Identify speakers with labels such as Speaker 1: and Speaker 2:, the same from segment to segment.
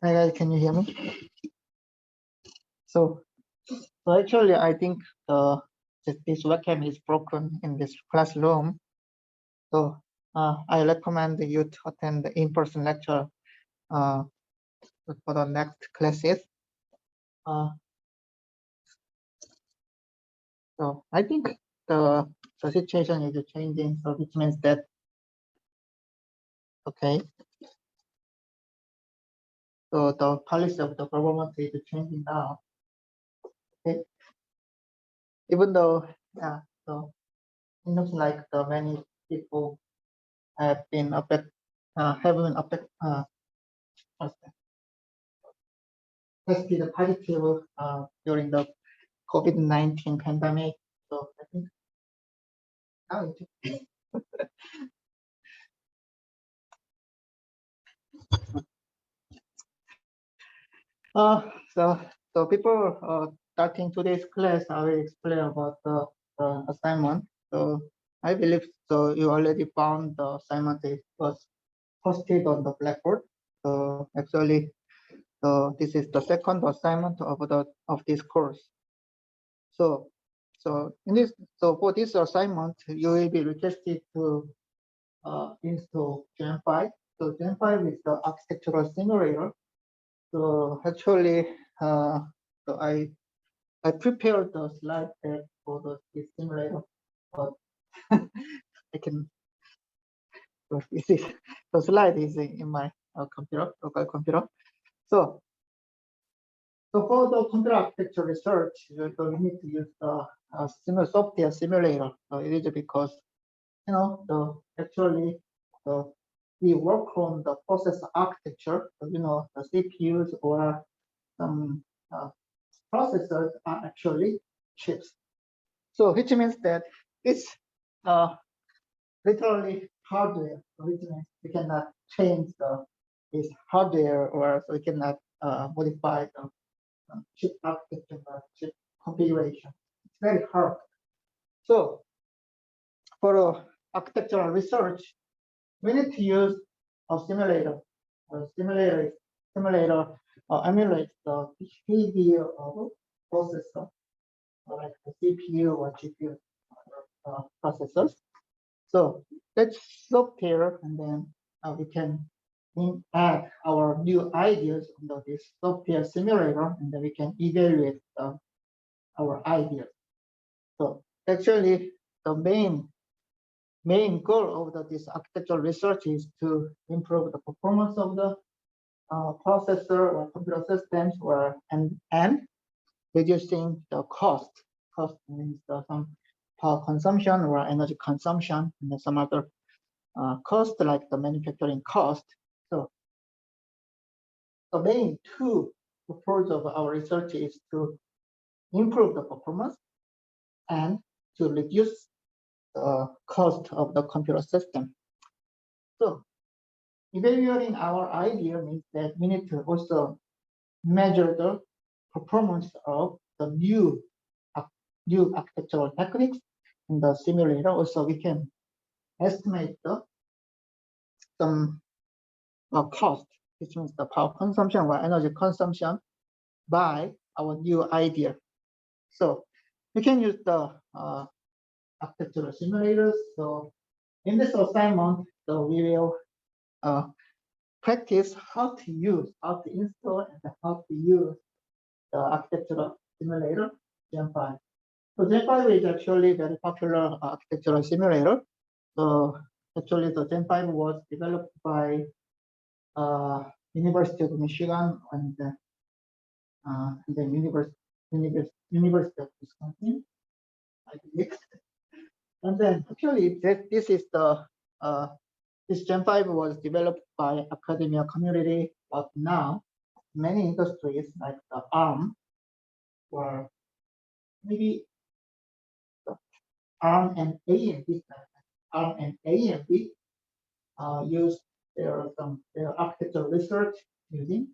Speaker 1: Hi guys, can you hear me? So actually, I think this webcam is broken in this classroom. So I recommend you to attend the in-person lecture for the next classes. So I think the situation is changing, so which means that so the policy of the government is changing now. Okay. Even though so it looks like the many people have been tested positive during the COVID-19 pandemic. So I think now so before starting today's class, I will explain about the assignment. So I believe so you already found the assignment. It was posted on the Blackboard. So actually, this is the second assignment of this course. So for this assignment, you will be requested to install Gen 5. So Gen 5 is the architectural simulator. So actually, so I prepared the slide deck for this simulator, but I can. So this is the slide is in my local computer. So for the computer architecture research, we need to use the software simulator. So it is because actually we work on the processor architecture. So, the CPUs or some processors are actually chips. So which means that it's literally hardware, which means we cannot change this hardware, or so we cannot modify the chip architecture or chip configuration. It's very hard. So for architectural research, we need to use a simulator. A simulator emulates the behavior of a processor, like the CPU or GPU processors. So that's software, and then we can add our new ideas under this software simulator, and then we can evaluate our ideas. So actually, the main goal of this architectural research is to improve the performance of the processor or computer systems, and reducing the cost. Cost means some power consumption or energy consumption, and some other cost like the manufacturing cost. So the main two purpose of our research is to improve the performance and to reduce the cost of the computer system. So evaluating our idea means that we need to also measure the performance of the new architectural techniques in the simulator. Also, we can estimate some cost, which means the power consumption or energy consumption by our new idea. So we can use the architectural simulators. So in this assignment, so we will practice how to install, and how to use the architectural simulator Gen 5. So Gen 5 is actually a very popular architectural simulator. So actually, the Gen 5 was developed by University of Michigan and then University of Wisconsin, I believe. And then actually, this is this Gen 5 was developed by academia community, but now many industries like the ARM, or maybe ARM and AMD use their architectural research using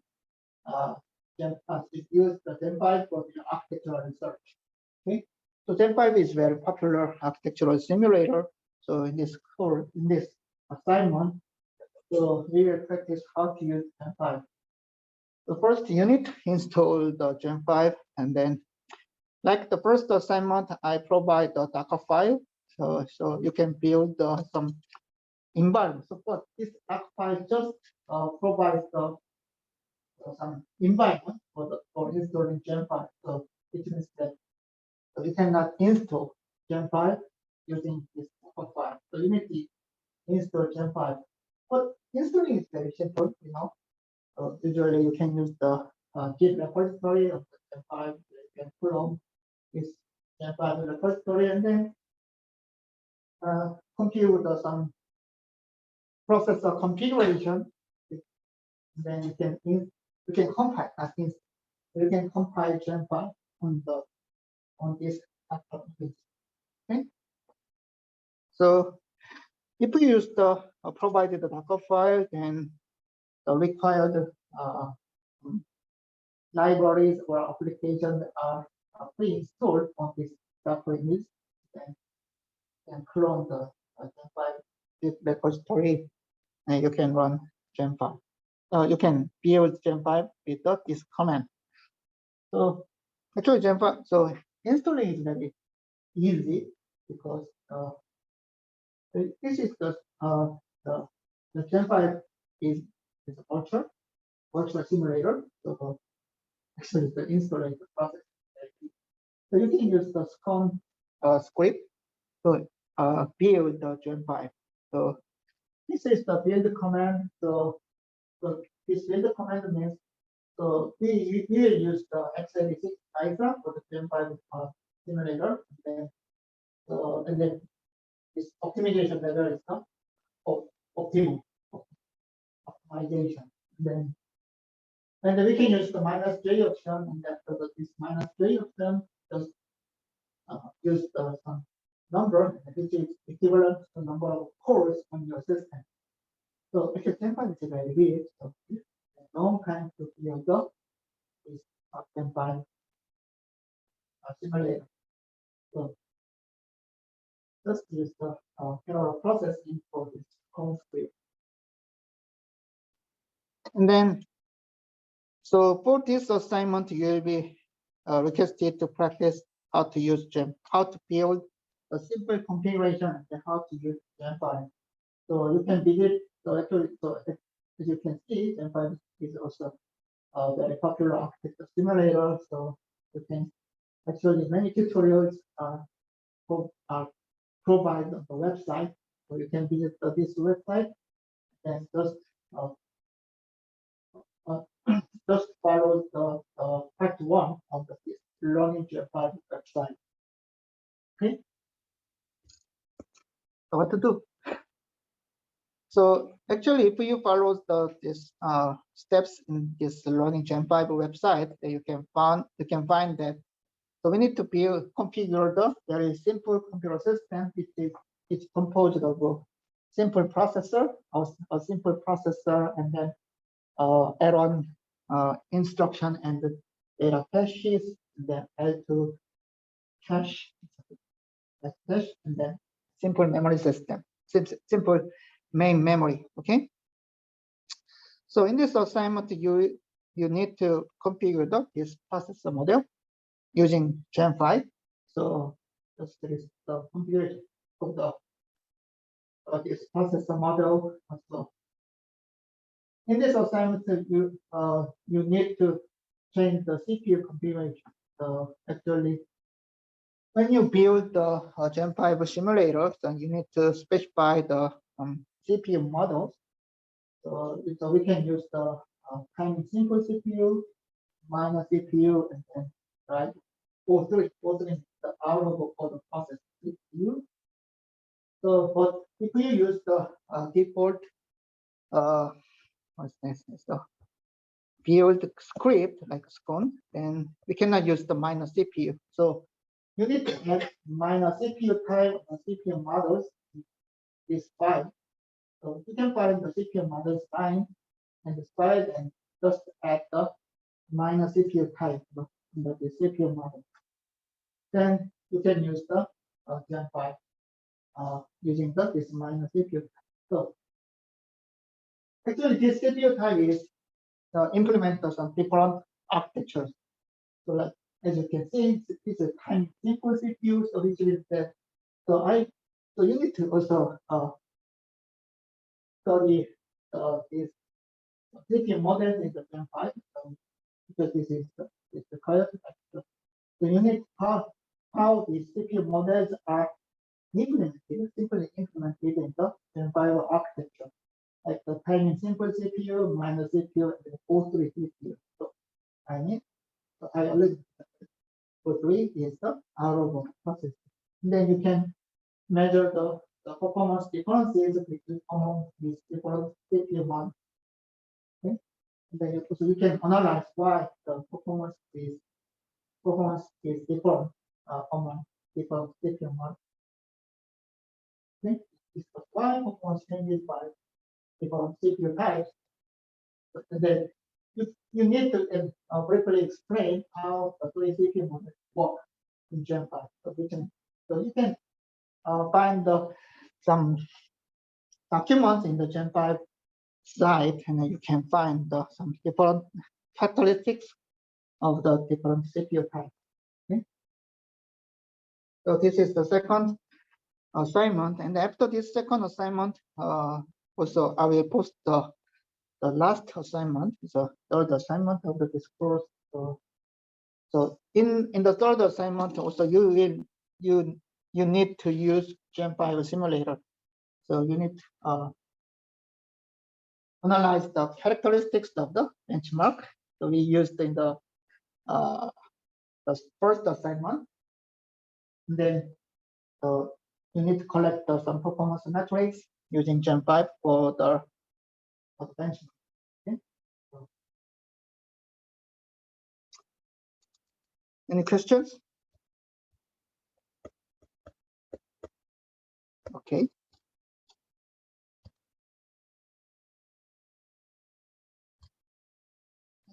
Speaker 1: use the Gen 5 for their architectural research. Okay, so Gen 5 is very popular architectural simulator. So in this assignment, so we will practice how to use Gen 5. So first you need to install the Gen 5, and then like the first assignment, I provide the Docker file. So you can build some environment. So for this Docker file just provides some environment for installing Gen 5. So it means that you cannot install Gen 5 using this Docker file. So you need to install Gen 5. But installing is very simple, you know. Usually you can use the Git repository of the Gen 5. You can clone this Gen 5 repository and then compute some processor configuration. Then you can compile that means you can compile Gen 5 on this laptop. Okay. So if you use the provided Docker file, then the required libraries or applications are pre-installed on this Docker image. Then you can clone the Gen 5 Git repository, and you can run Gen 5. You can build Gen 5 with this command. So actually Gen 5, so installing is very easy because this is the Gen 5 is a virtual simulator. So actually the installation process. So you can use the scon script to build the Gen 5. So this is the build command. So this build command means so we will use the x86 ISA for the Gen 5 simulator, and then this optimization level is the optimum optimization. And then we can use the -J option, and after this -J option, just use some number which is equivalent to the number of cores on your system. So actually Gen 5 is very big, so long time to build up this Gen 5 simulator. So just use the parallel processing for this code script. And then, so for this assignment, you will be requested to practice how to use how to build a simple configuration and how to use Gen 5. So you can visit, so actually, as you can see, Gen 5 is also a very popular architecture simulator. So you can actually many tutorials are provided on the website. So you can visit this website and just follow the part 1 of the learning Gen 5 website. Okay. So what to do? So actually, if you follow these steps in this learning Gen 5 website, then you can find that. So we need to configure the very simple computer system. It's composed of a simple processor, and then add-on instruction and the data caches, and then L2 cache, and then simple memory system, simple main memory. Okay. So in this assignment, you need to configure this processor model using Gen 5. So this is the configuration of this processor model. So in this assignment, you need to change the CPU configuration. So actually, when you build the Gen 5 simulator, then you need to specify the CPU models. So we can use the timing simple CPU, minor CPU, and then right, O3 the out of the process CPU. So, but if you use the default what's this? So build script like scon, then we cannot use the minor CPU. So you need to add minor CPU type and CPU models in this file. So you can find the CPU models line and this file and just add the minor CPU type in the CPU model. Then you can use the Gen 5 using this minor CPU type. So actually this CPU type is implement some different architectures. So like as you can see, it's a tiny simple CPU, so which is that so you need to also study this CPU models in the Gen 5, because this is the correct architecture. So you need how these CPU models are simply implemented in the Gen 5 architecture, like the timing simple CPU, minor CPU, and O3 CPU. So I already O3 is the hour process. And then you can measure the performance differences between among these different CPU models. Okay? And then you can analyze why the performance is different among different CPU models. Okay? Discuss why performance changes by different CPU types. And then you need to briefly explain how the three CPU models work in Gen 5. So you can find some documents in the Gen 5 site, and you can find some different characteristics of the different CPU types. Okay? So this is the second assignment, and after this second assignment, also I will post the last assignment, the third assignment of this course. So in the third assignment, also you need to use Gen 5 simulator. So you need to analyze the characteristics of the benchmark. So we used in the first assignment. And then you need to collect some performance metrics using Gen 5 for the benchmark. Okay? Any questions? Okay.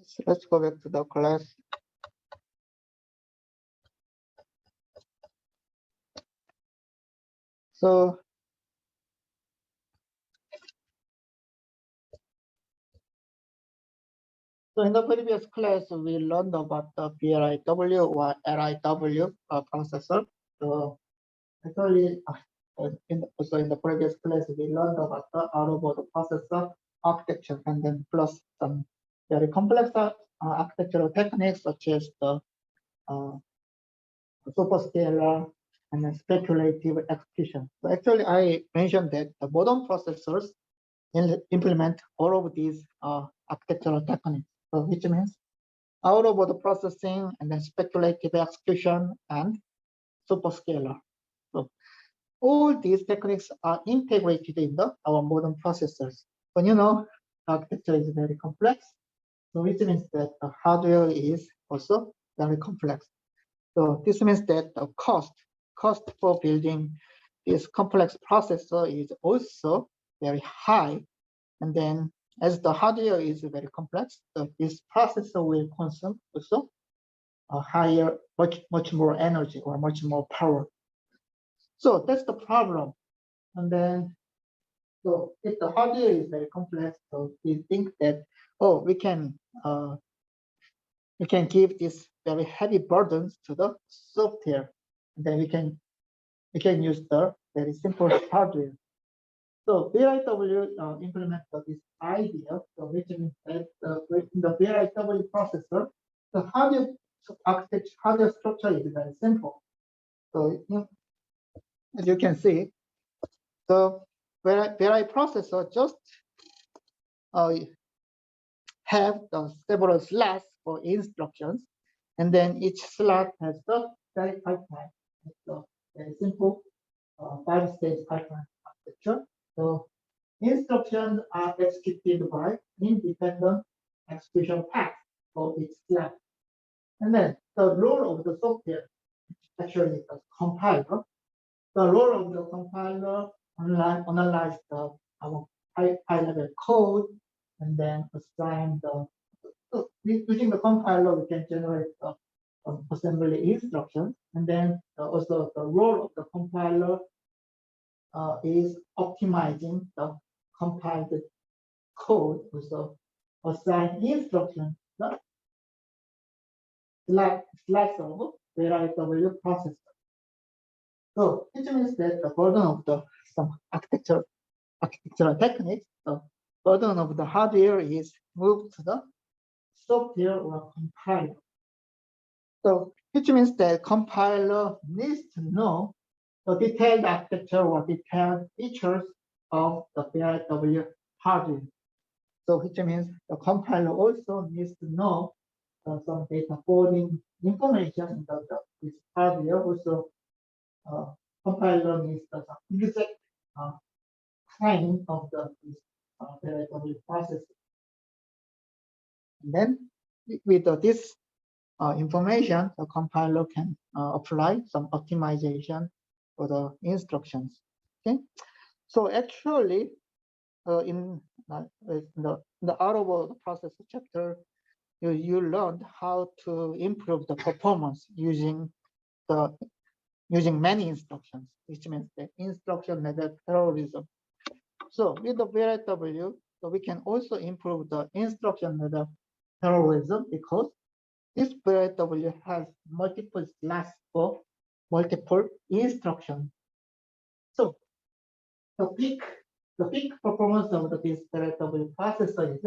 Speaker 1: So let's go back to the class. So in the previous class, we learned about the VLIW or LIW processor. So actually, also in the previous class, we learned about the out-of-board processor architecture, and then plus some very complex architectural techniques such as the superscalar and then speculative execution. So actually, I mentioned that the modern processors implement all of these architectural techniques. So which means out-of-board processing and then speculative execution and superscalar. So all these techniques are integrated in our modern processors. But architecture is very complex. So which means that the hardware is also very complex. So this means that the cost for building this complex processor is also very high. And then as the hardware is very complex, this processor will consume also a higher, much more energy or much more power. So that's the problem. And then, so if the hardware is very complex, so we think that, we can give this very heavy burdens to the software. And then we can use the very simple hardware. So VLIW implemented this idea, so which means that in the VLIW processor, the hardware architecture, hardware structure is very simple. So as you can see, the VLI processor just have the several slots for instructions, and then each slot has the very pipeline. It's a very simple 5-stage pipeline architecture. So instructions are executed by independent execution paths for each slot. And then the role of the software, actually the compiler, the role of the compiler analyze our high-level code, and then assign using the compiler, we can generate assembly instructions. And then also the role of the compiler is optimizing the compiled code, also assign instruction slice of VLIW processor. So it means that the burden of some architectural techniques, the burden of the hardware is moved to the software or compiler. So which means that compiler needs to know the detailed architecture or detailed features of the VLIW hardware. So which means the compiler also needs to know some data forwarding information in this hardware. Also, compiler needs the exact time of this VLIW process. And then with this information, the compiler can apply some optimization for the instructions. Okay, so actually, in the out-of-order processor chapter, you learned how to improve the performance using many instructions, which means the instruction level parallelism. So with the VLIW, so we can also improve the instruction level parallelism because this VLIW has multiple slots for multiple instructions. So the peak performance of this VLIW processor is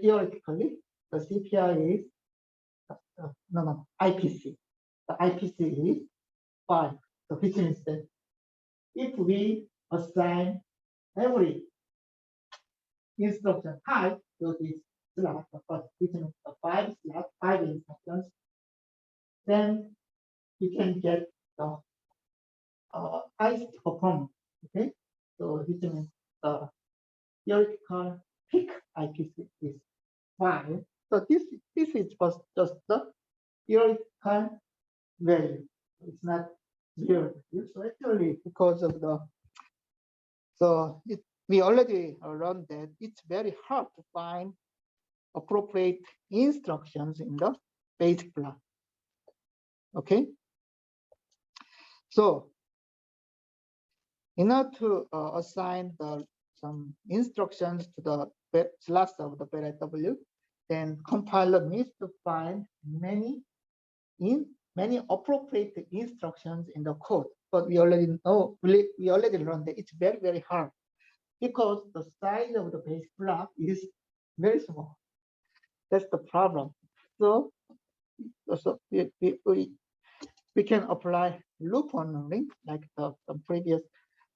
Speaker 1: theoretically the CPI is IPC. The IPC is 5. So which means that if we assign every instruction type to this slot, which means the 5 slots, 5 instructions, then you can get the highest performance. Okay, so which means the theoretical peak IPC is 5. So this is just the theoretical value. It's not real value. So actually, because of we already learned that it's very hard to find appropriate instructions in the basic block. Okay. So in order to assign some instructions to the slots of the VLIW, then compiler needs to find many appropriate instructions in the code. But we already learned that it's very, very hard because the size of the base block is very small. That's the problem. So we can apply loop-on learning like the previous.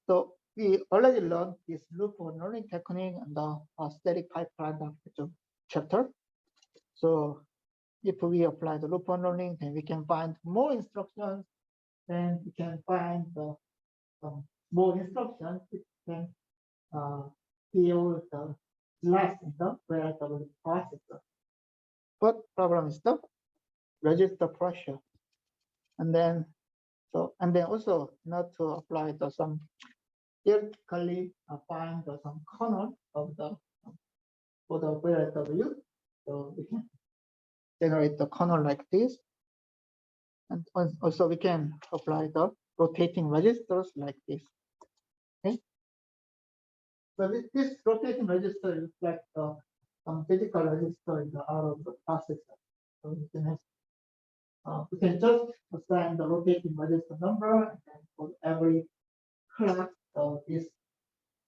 Speaker 1: So we already learned this loop-on learning technique in the static pipeline architecture chapter. So if we apply the loop-on learning, then we can find more instructions. Then we can find more instructions which can fill the slots in the VLIW processor. But problem is the register pressure, and then also not to apply some theoretically find some kernel of for the VLIW. So we can generate the kernel like this, and also we can apply the rotating registers like this. Okay. So this rotating register reflects some physical register in the out of the processor. So we can just assign the rotating register number, and then for every clock, this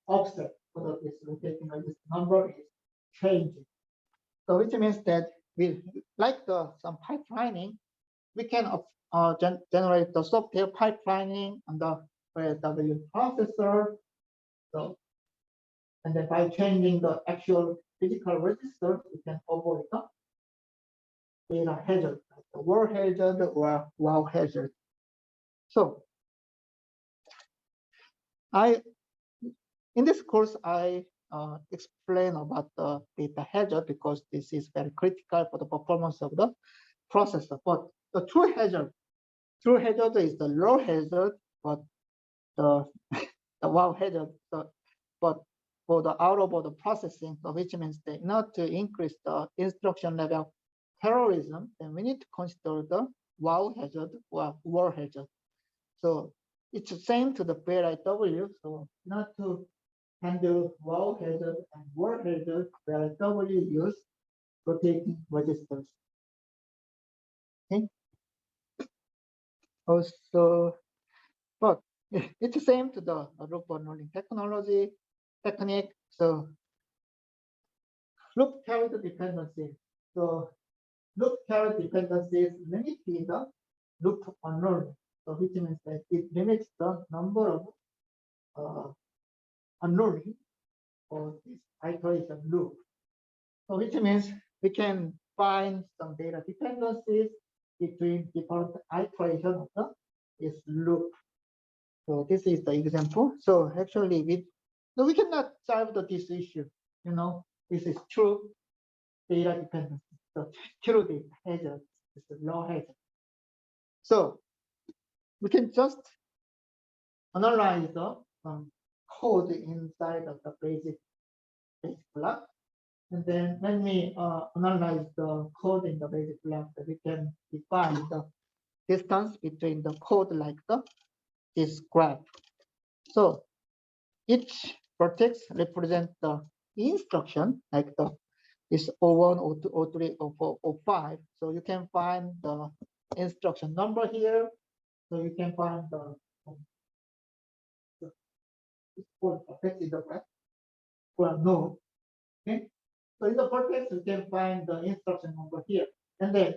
Speaker 1: offset for this rotating register number is changing. So which means that we like some pipelining, we can generate the software pipelining on the VLIW processor. So, and then by changing the actual physical register, we can avoid the data hazard, like the word hazard or wow hazard. So in this course, I explain about the data hazard because this is very critical for the performance of the processor. But the true hazard is the low hazard, but the wow hazard. But for the out-of-order processing, which means that in order to increase the instruction level terrorism, then we need to consider the wow hazard or war hazard. So it's the same to the VLIW. So not to handle wall header and wall header VLIW use rotating registers. Okay. Also, but it's the same to the loop learning technique. So loop carried dependency. So loop carried dependencies limit the loop unlearning. So which means that it limits the number of unlearning or this iteration loop. So which means we can find some data dependencies between different iterations of this loop. So this is the example. So actually we cannot solve this issue. This is true data dependency. So true data hazard is the low hazard. So we can just analyze the code inside of the basic block. And then when we analyze the code in the basic block, we can define the distance between the code like this graph. So each vertex represents the instruction like this O1, O2, O3, O4, O5. So you can find the instruction number here. So you can find the vertex in the graph for a node. Okay. So in the vertex, you can find the instruction number here. And then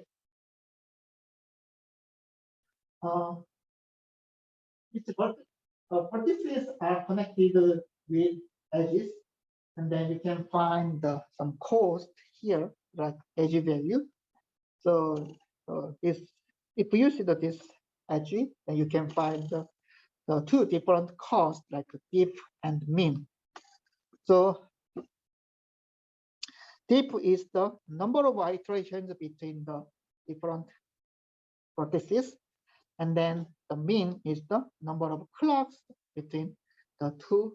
Speaker 1: it's vertex. Vertices are connected with edges. And then you can find some cost here, like edge value. So if you see this edge, then you can find the two different costs, like diff and min. So diff is the number of iterations between the different vertices, and then the min is the number of clocks between the two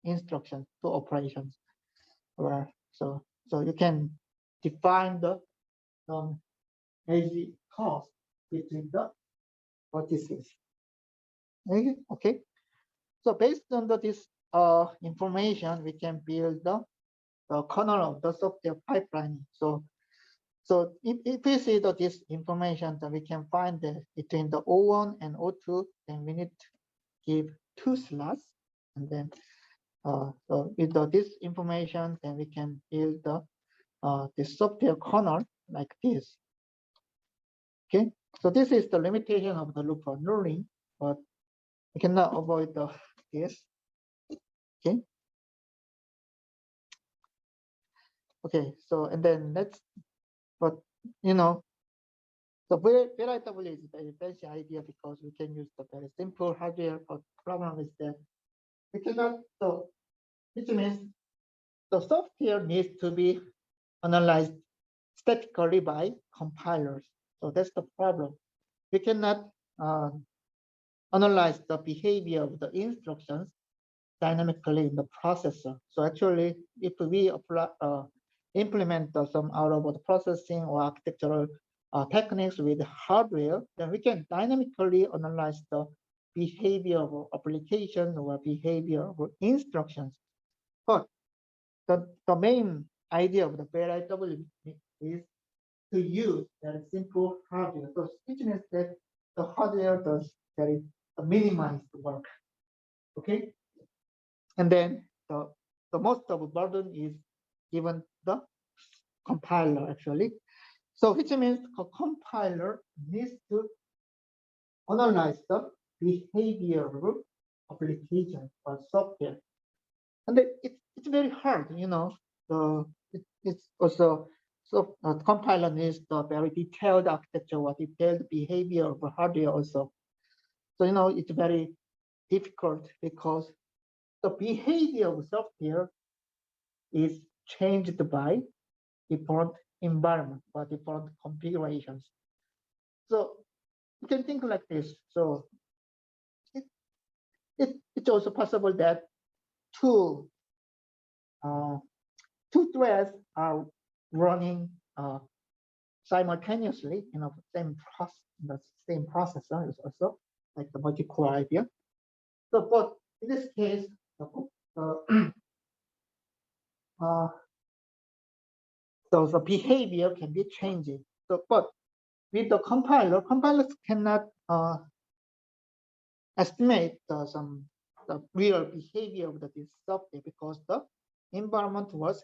Speaker 1: instructions, two operations. So you can define the edge cost between the vertices. Okay. So based on this information, we can build the kernel of the software pipeline. So if we see this information, then we can find that between the O1 and O2, then we need to give 2 slots, and then so with this information, then we can build the software kernel like this. Okay, so this is the limitation of the loop learning, but we cannot avoid this. Okay. Okay, so and then but the VLIW is a very fancy idea because we can use the very simple hardware, but problem is that we cannot, so which means the software needs to be analyzed statically by compilers. So that's the problem. We cannot analyze the behavior of the instructions dynamically in the processor. So actually, if we apply, implement some out of the processing or architectural techniques with hardware, then we can dynamically analyze the behavior of application or behavior of instructions. But the main idea of the VLIW is to use that simple hardware. So which means that the hardware does very minimized work. Okay. And then the most of the burden is given the compiler actually. So which means a compiler needs to analyze the behavior of application or software. And it's very hard, it's also, so compiler needs the very detailed architecture or detailed behavior of hardware also. So, it's very difficult because the behavior of software is changed by different environment or different configurations. So you can think like this. So it's also possible that two threads are running simultaneously in the same processor is also like the multi-core idea. So, but in this case, so the behavior can be changed. So, but with the compiler, compilers cannot estimate the real behavior of this software because the environment was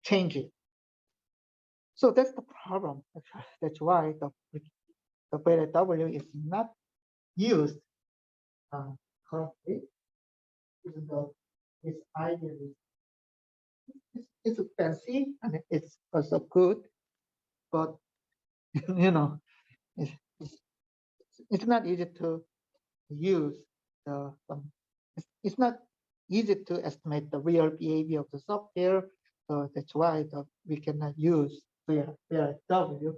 Speaker 1: changing. So that's the problem. That's why the VLIW is not used correctly, even though this idea is fancy and it's also good, but you know, it's, it's not easy to use the it's not easy to estimate the real behavior of the software. So that's why we cannot use VLIW,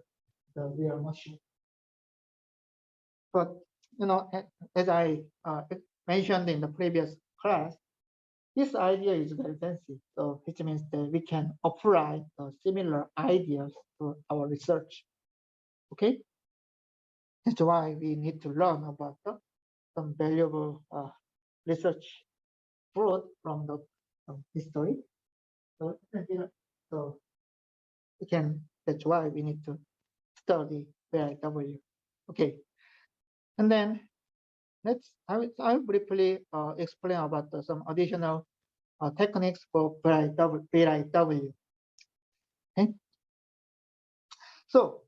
Speaker 1: the real machine. But as I mentioned in the previous class, this idea is very fancy. So which means that we can apply similar ideas to our research. Okay, that's why we need to learn about some valuable research fruit from the history. So, so we can. That's why we need to study VLIW. Okay, and then I'll briefly explain about some additional techniques for VLIW. Okay, so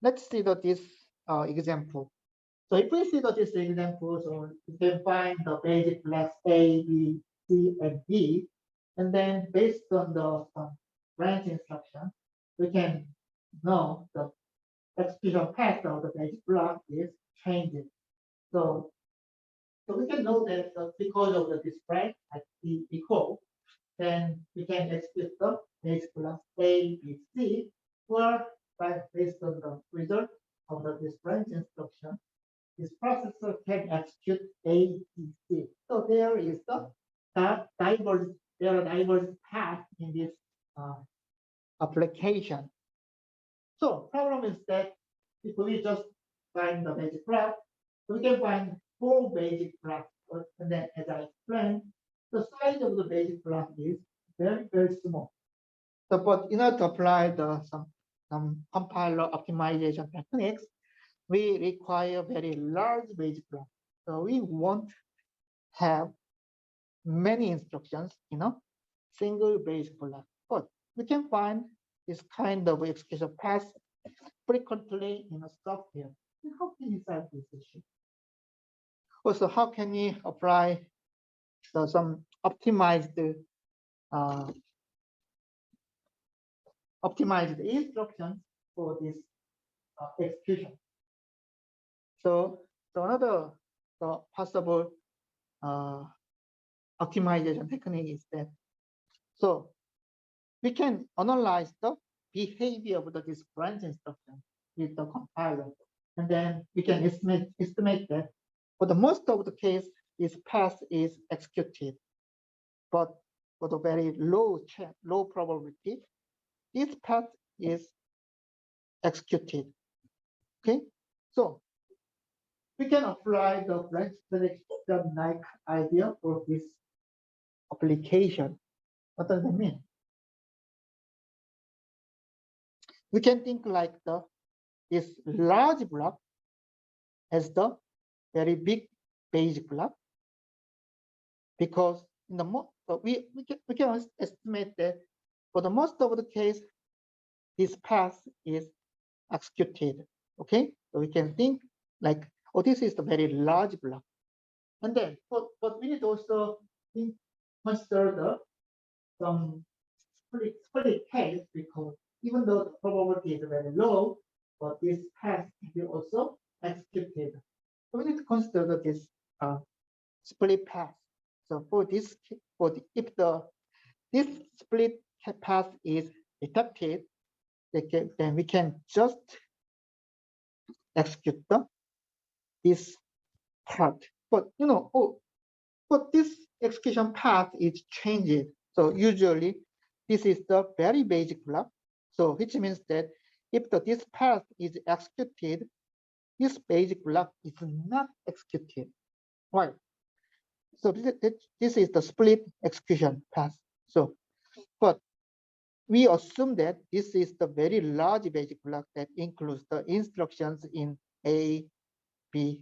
Speaker 1: let's see this example. So if we see this example, so you can find the basic blocks A, B, C, and D, and then based on the branch instruction, we can know the execution path of the basic block is changing. So we can know that because of this branch at D equal, then we can execute the basic block A, B, C, or based on the result of this branch instruction, this processor can execute A, B, C. So there is divergent path in this application. So problem is that if we just find the basic graph, we can find 4 basic graphs. And then as I explained, the size of the basic graph is very, very small. So but in order to apply some compiler optimization techniques, we require very large basic graph. So we won't have many instructions, single basic block. But we can find this kind of execution path frequently in a software. How can you solve this issue? Also, how can we apply some optimized instructions for this execution? So another possible optimization technique is that so we can analyze the behavior of this branch instruction with the compiler, and then we can estimate that for the most of the case, this path is executed, but for the very low probability, this path is executed. Okay, so we can apply the branch selection like idea for this application. What does that mean? We can think like this large block as the very big basic block, because in the we can estimate that for the most of the case, this path is executed. Okay, so we can think like, oh, this is the very large block, and then but we need also consider some split case, because even though the probability is very low, but this path can be also executed. So we need to consider this split path. So for this, if this split path is detected, then we can just execute this part. But but this execution path is changed. So usually this is the very basic block. So which means that if this path is executed, this basic block is not executed. Why? So this is the split execution path. So, but we assume that this is the very large basic block that includes the instructions in A, B,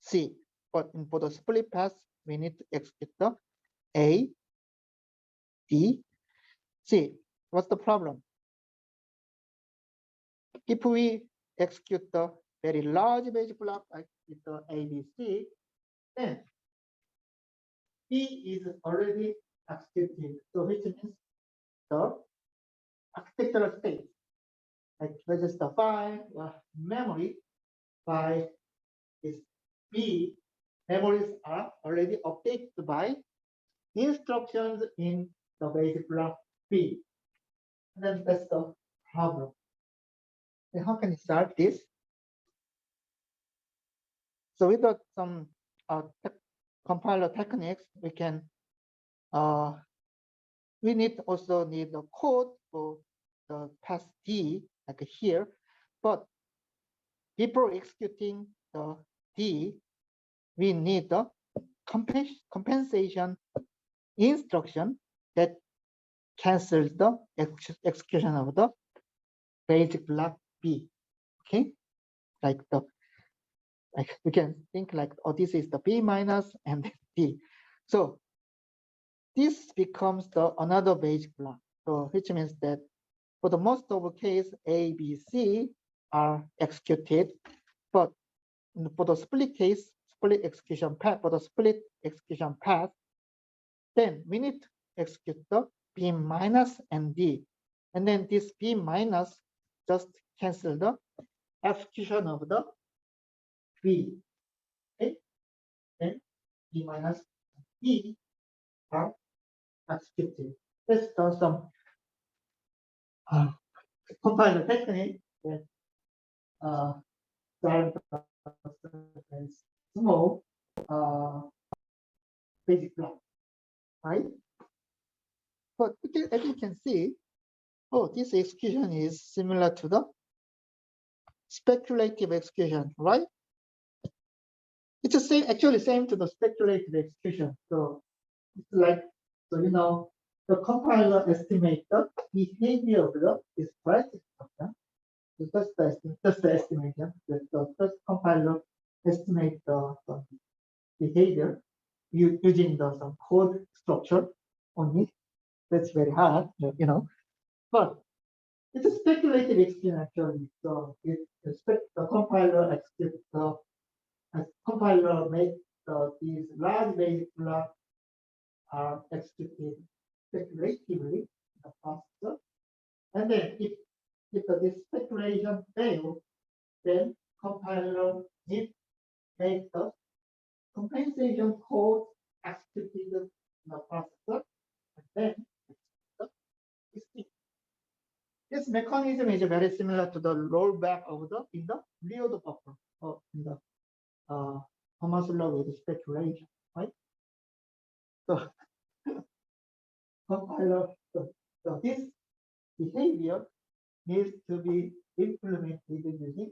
Speaker 1: C. But for the split path, we need to execute the A, B, C. What's the problem? If we execute the very large basic block like with the A, B, C, then B is already executed. So which means the architectural state, like register file or memory by this B, memories are already updated by instructions in the basic block B. And then that's the problem. And how can we solve this? So with some compiler techniques, we can we also need the code for the path D, like here. But before executing the D, we need the compensation instruction that cancels the execution of the basic block B. Okay, like we can think like, oh, this is the B minus and then D. So this becomes the another basic block. So which means that for the most of the case, A, B, C are executed, but for the split case, split execution path, for the split execution path, then we need to execute the B minus and D. And then this B minus just cancel the execution of the B. Okay? Then B minus D are executed. Let's do some compiler technique that solve small basic block, right? But as you can see, oh, this execution is similar to the speculative execution, right? It's the same, actually same to the speculative execution. So it's like, so you know, the compiler estimates the behavior of the sprite instruction. So that's the estimation. That the first compiler estimates the behavior using the some code structure only. That's very hard, you know. But it's a speculative execution actually. So the compiler executes the compiler makes these large basic blocks are executed speculatively in the processor. And then if this speculation fails, then compiler needs to make the compensation code executed in the processor, and then this mechanism is very similar to the rollback of the in the real buffer or in the Thomas law with speculation, right? So compiler, so this behavior needs to be implemented using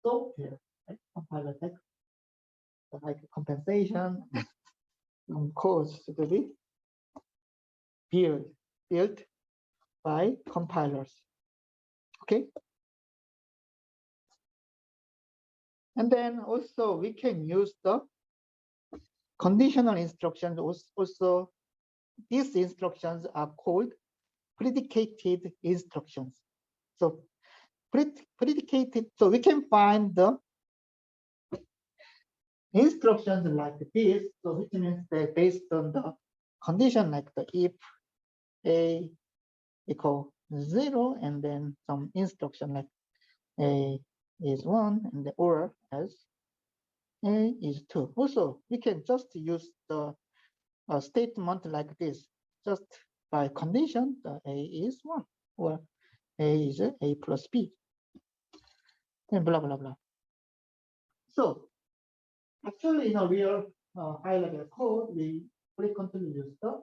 Speaker 1: software, right? Compiler text, like compensation, codes to be built by compilers. Okay. And then also we can use the conditional instructions. Also, these instructions are called predicated instructions. So predicated, so we can find the instructions like this. So which means that based on the condition like the if A equal 0 and then some instruction like A is 1 and the or as A is 2. Also, we can just use the statement like this, just by condition, the A is 1 or A is A plus B and blah, blah, blah. So actually, in a real high-level code, we frequently use the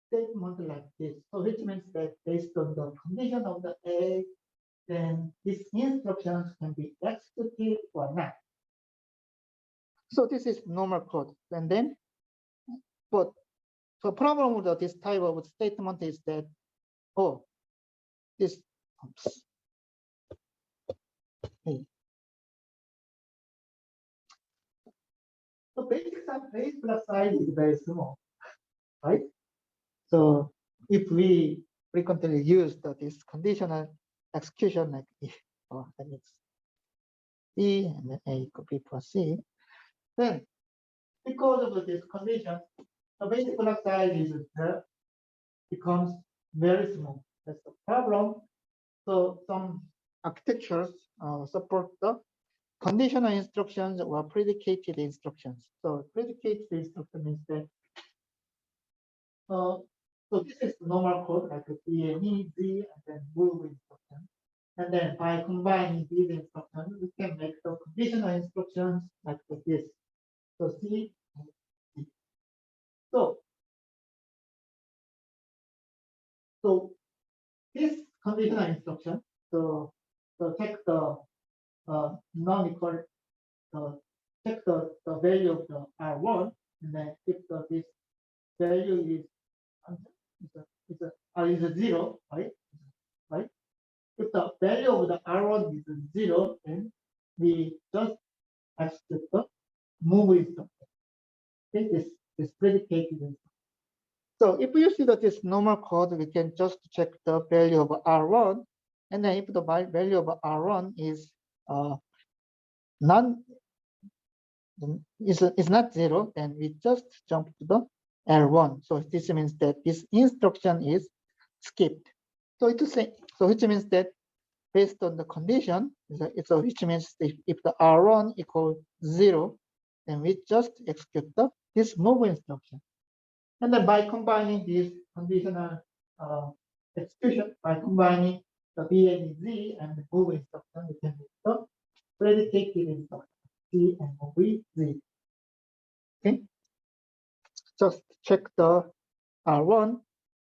Speaker 1: statement like this. So which means that based on the condition of the A, then these instructions can be executed or not. So this is normal code. And then, but the problem with this type of statement is that, oh, this comes. Okay. So base plus size is very small, right? So if we frequently use this conditional execution like if, then it's C and then A could be plus C, then because of this condition, the basic block size is becomes very small. That's the problem. So some architectures support the conditional instructions or predicated instructions. So predicated instruction means that so this is normal code like a BNE, Z, and then move instruction. And then by combining these instructions, we can make the conditional instructions like this. So C and C. So this conditional instruction, so check the non-equal, check the value of the R1, and then if this value is a zero, right? Right? If the value of the R1 is zero, then we just execute the move instruction. Okay, this predicated instruction. So if you see that this normal code, we can just check the value of R1, and then if the value of R1 is none, is not zero, then we just jump to the R1. So this means that this instruction is skipped. So which means that based on the condition, so which means if the R1 equals zero, then we just execute this move instruction. And then by combining this conditional execution, by combining the B and Z and the move instruction, we can make the predicated instruction C and move Z. Okay, just check the R1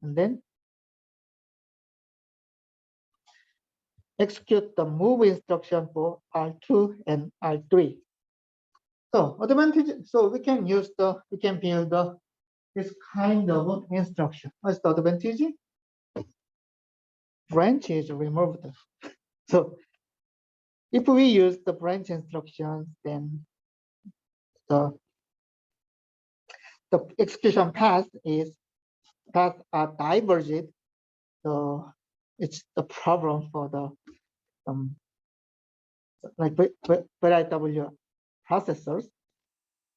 Speaker 1: and then execute the move instruction for R2 and R3. So advantage, so we can build this kind of instruction. What's the advantage? Branch is removed. So if we use the branch instructions, then the execution paths are diverged. So it's the problem for the like VLIW processors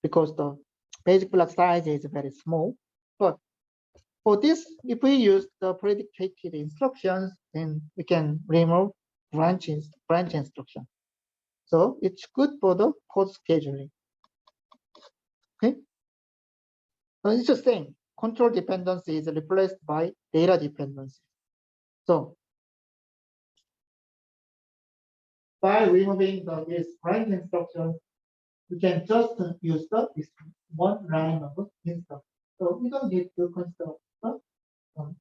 Speaker 1: because the basic block size is very small. But for this, if we use the predicated instructions, then we can remove branch instruction. So it's good for the code scheduling. Okay. So it's the same. Control dependency is replaced by data dependency. So by removing this branch instruction, we can just use this one line of instruction. So we don't need to construct the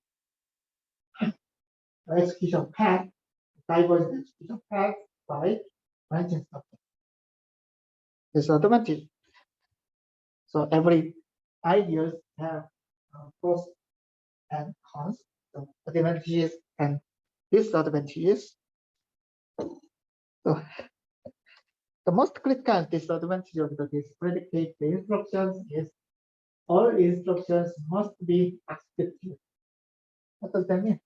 Speaker 1: execution path, diverse execution path by branch instruction. This advantage. So every ideas have pros and cons, so advantages and disadvantages. So the most critical disadvantage of this predicated instructions is all instructions must be executed. What does that mean?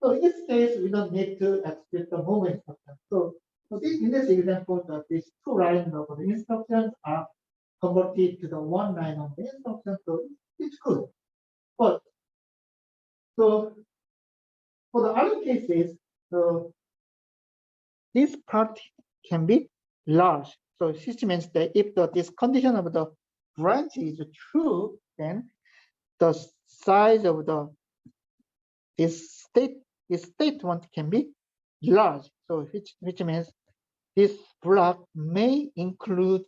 Speaker 1: So in this case, we don't need to execute the move instruction. So in this example, these two lines of the instructions are converted to the one line of the instruction. So it's good. But so for the other cases, so this part can be large. So which means that if this condition of the branch is true, then the size of this statement can be large. So which means this block may include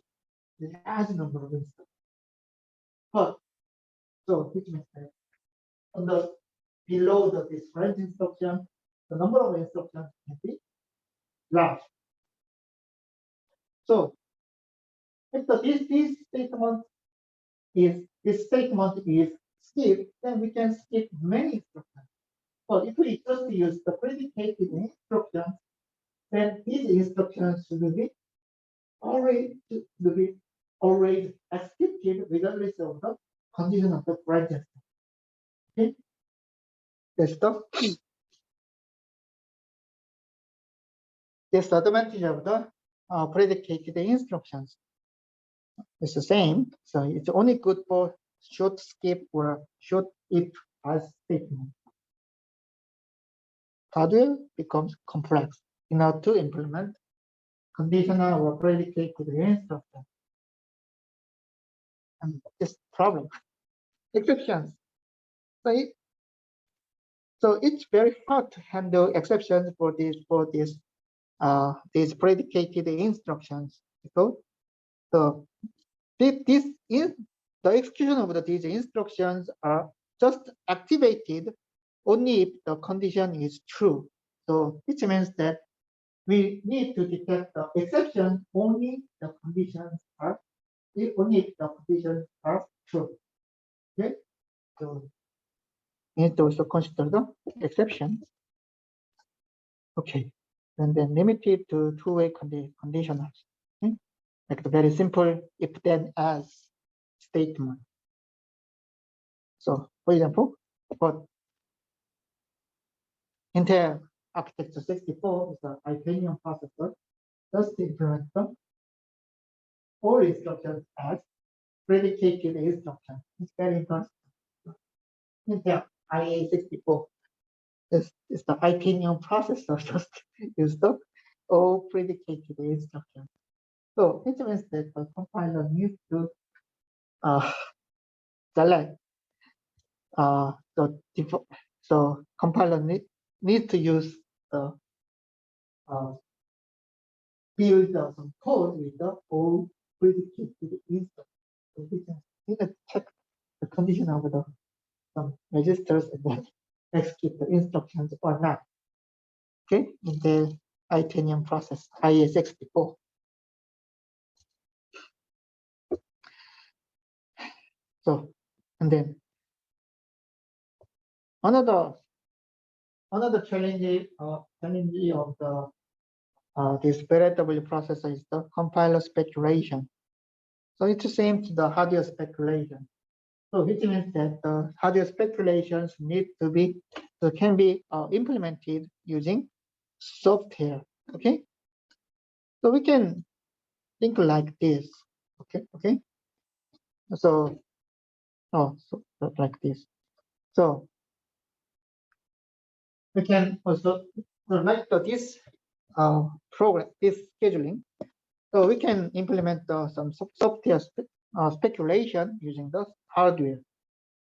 Speaker 1: large number of instructions. But so which means that on the below this branch instruction, the number of instructions can be large. So if this statement is skipped, then we can skip many instructions. But if we just use the predicated instructions, then these instructions should be always executed regardless of the condition of the branches. Okay, that's the advantage of the predicated instructions. It's the same, so it's only good for short skip or short if else statement. Hardware becomes complex in order to implement conditional or predicated instructions. And this problem, exceptions. So it's very hard to handle exceptions for these predicated instructions. So this is the execution of these instructions are just activated only if the condition is true. So which means that we need to detect the exception only if the conditions are true. Okay, so we need to also consider the exceptions. Okay, and then limited to two-way conditionals. Okay? Like the very simple if then as statement. So for example, for Intel architecture 64 is the Itanium processor, just implement the all instructions as predicated instructions. It's very important. Intel IA64 is the Itanium processor, just use the all predicated instructions. So it means that the compiler needs to select so compiler needs to use the build some code with the all predicated instructions. So we can either check the condition of the some registers and then execute the instructions or not. Okay, in the Itanium process IA64. So, and then another challenge of the this VLIW processor is the compiler speculation. So it's the same to the hardware speculation. So which means that the hardware speculations can be implemented using software. Okay, so we can think like this. Okay. So like this. So we can also like this program, this scheduling. So we can implement some software speculation using the hardware.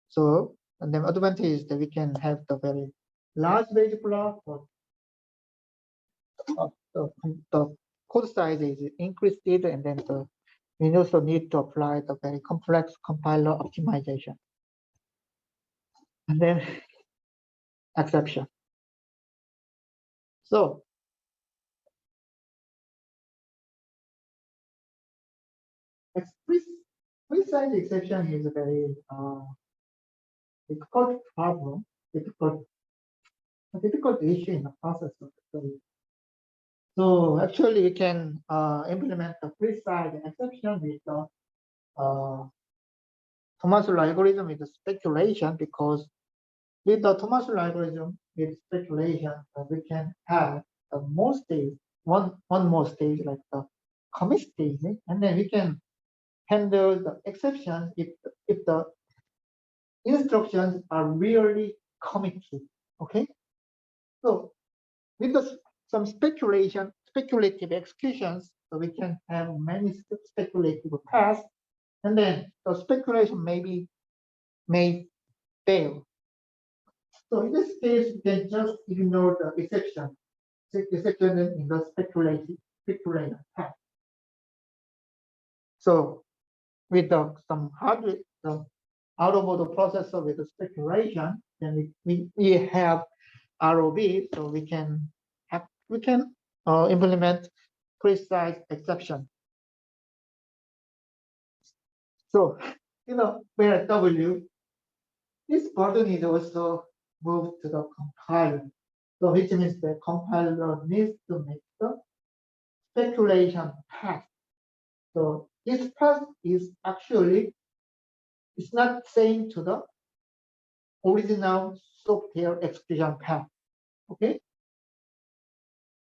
Speaker 1: So and the advantage is that we can have the very large base block, or the code size is increased, and then we also need to apply the very complex compiler optimization. And then exception. So precise exception is a very difficult problem, difficult issue in the process of the. So actually, we can implement the precise exception with the Thomas algorithm with the speculation, because with the Thomas algorithm with speculation, we can have the more stage, one more stage like the commit stage, and then we can handle the exceptions if the instructions are really committed. Okay, so with some speculative executions, so we can have many speculative paths, and then the speculation may fail. So in this case, we can just ignore the exception in the speculative path. So with some hardware, the out-of-order processor with the speculation, then we have ROB, so we can implement precise exception. So VLIW, this burden is also move to the compiler. So which means the compiler needs to make the speculation path. So this path is actually, it's not saying to the original software execution path. Okay.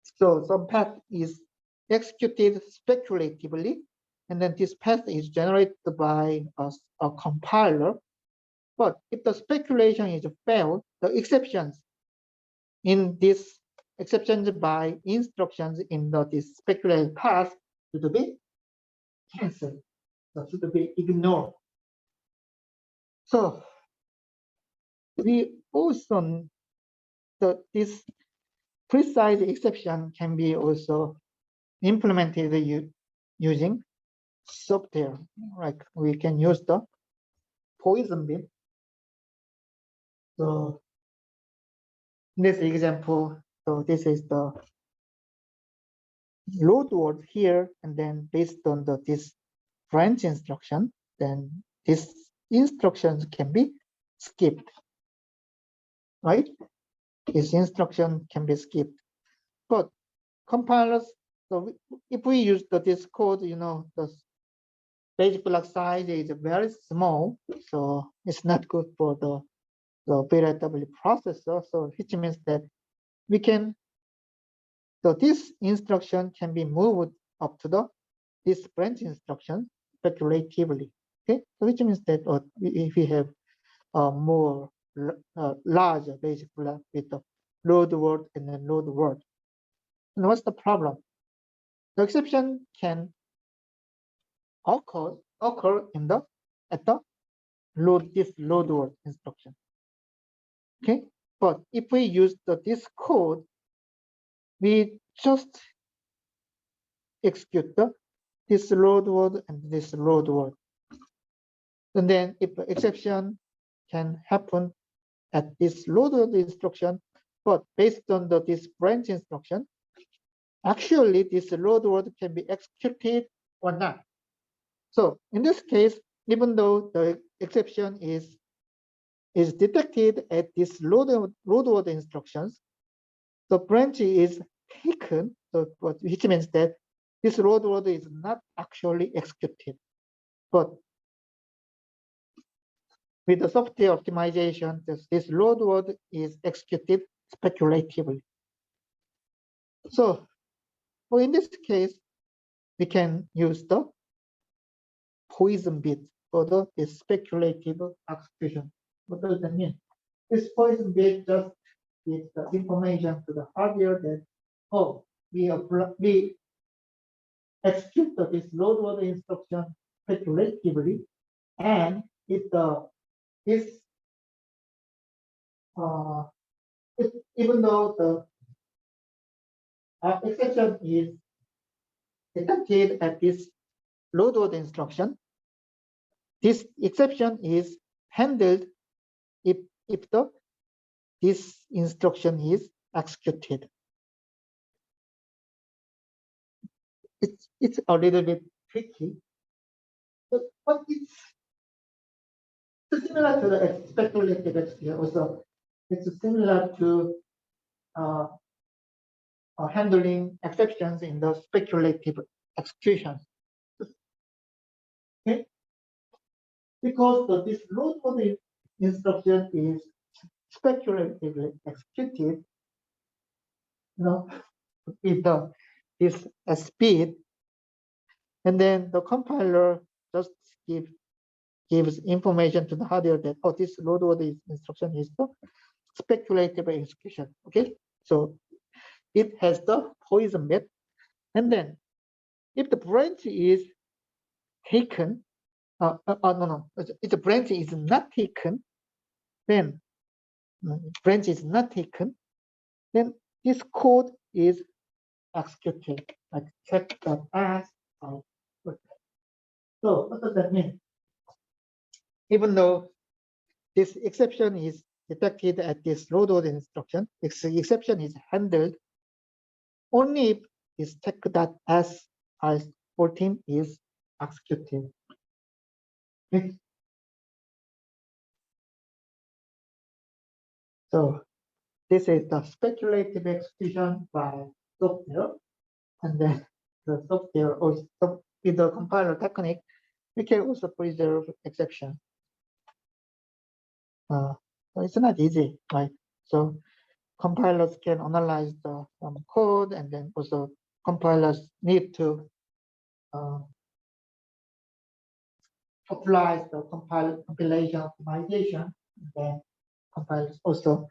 Speaker 1: So some path is executed speculatively, and then this path is generated by a compiler. But if the speculation is failed, the exceptions in this exceptions by instructions in this speculated path should be cancelled, so should be ignored. So we also this precise exception can be also implemented using software. Like we can use the poison bit. So in this example, so this is the load word here, and then based on this branch instruction, then this instructions can be skipped, right? This instruction can be skipped, but compilers. So if we use this code, the basic block size is very small, so it's not good for the VLIW processor. So which means that we can, so this instruction can be moved up to this branch instruction speculatively. Okay, so which means that if we have a more larger basic block with the load word and then load word, and what's the problem? The exception can occur in at the this load word instruction. Okay, but if we use this code, we just execute this load word and this load word. And then if the exception can happen at this load word instruction, but based on this branch instruction, actually this load word can be executed or not. So in this case, even though the exception is detected at this load word instructions, the branch is taken, so which means that this load word is not actually executed. But with the software optimization, this load word is executed speculatively. So in this case, we can use the poison bit for this speculative execution. What does that mean? This poison bit just gives the information to the hardware that, oh, we execute this load word instruction speculatively, and if even though the exception is detected at this load word instruction, this exception is handled if this instruction is executed. It's a little bit tricky, but it's similar to the speculative execution. Also, it's similar to handling exceptions in the speculative execution. Okay, because this load word instruction is speculatively executed, with this speed, and then the compiler just gives information to the hardware that, oh, this load word instruction is the speculative execution. Okay, so it has the poison bit, and then if the branch is taken, no, if the branch is not taken, then branch is not taken, then this code is executed, like check.as. So what does that mean? Even though this exception is detected at this load word instruction, this exception is handled only if this check.as 14 is executed. Okay. So this is the speculative execution by software, and then the software also with the compiler technique, we can also preserve exception. So it's not easy, right? So compilers can analyze the code, and then also compilers need to apply the compilation optimization. And then compilers also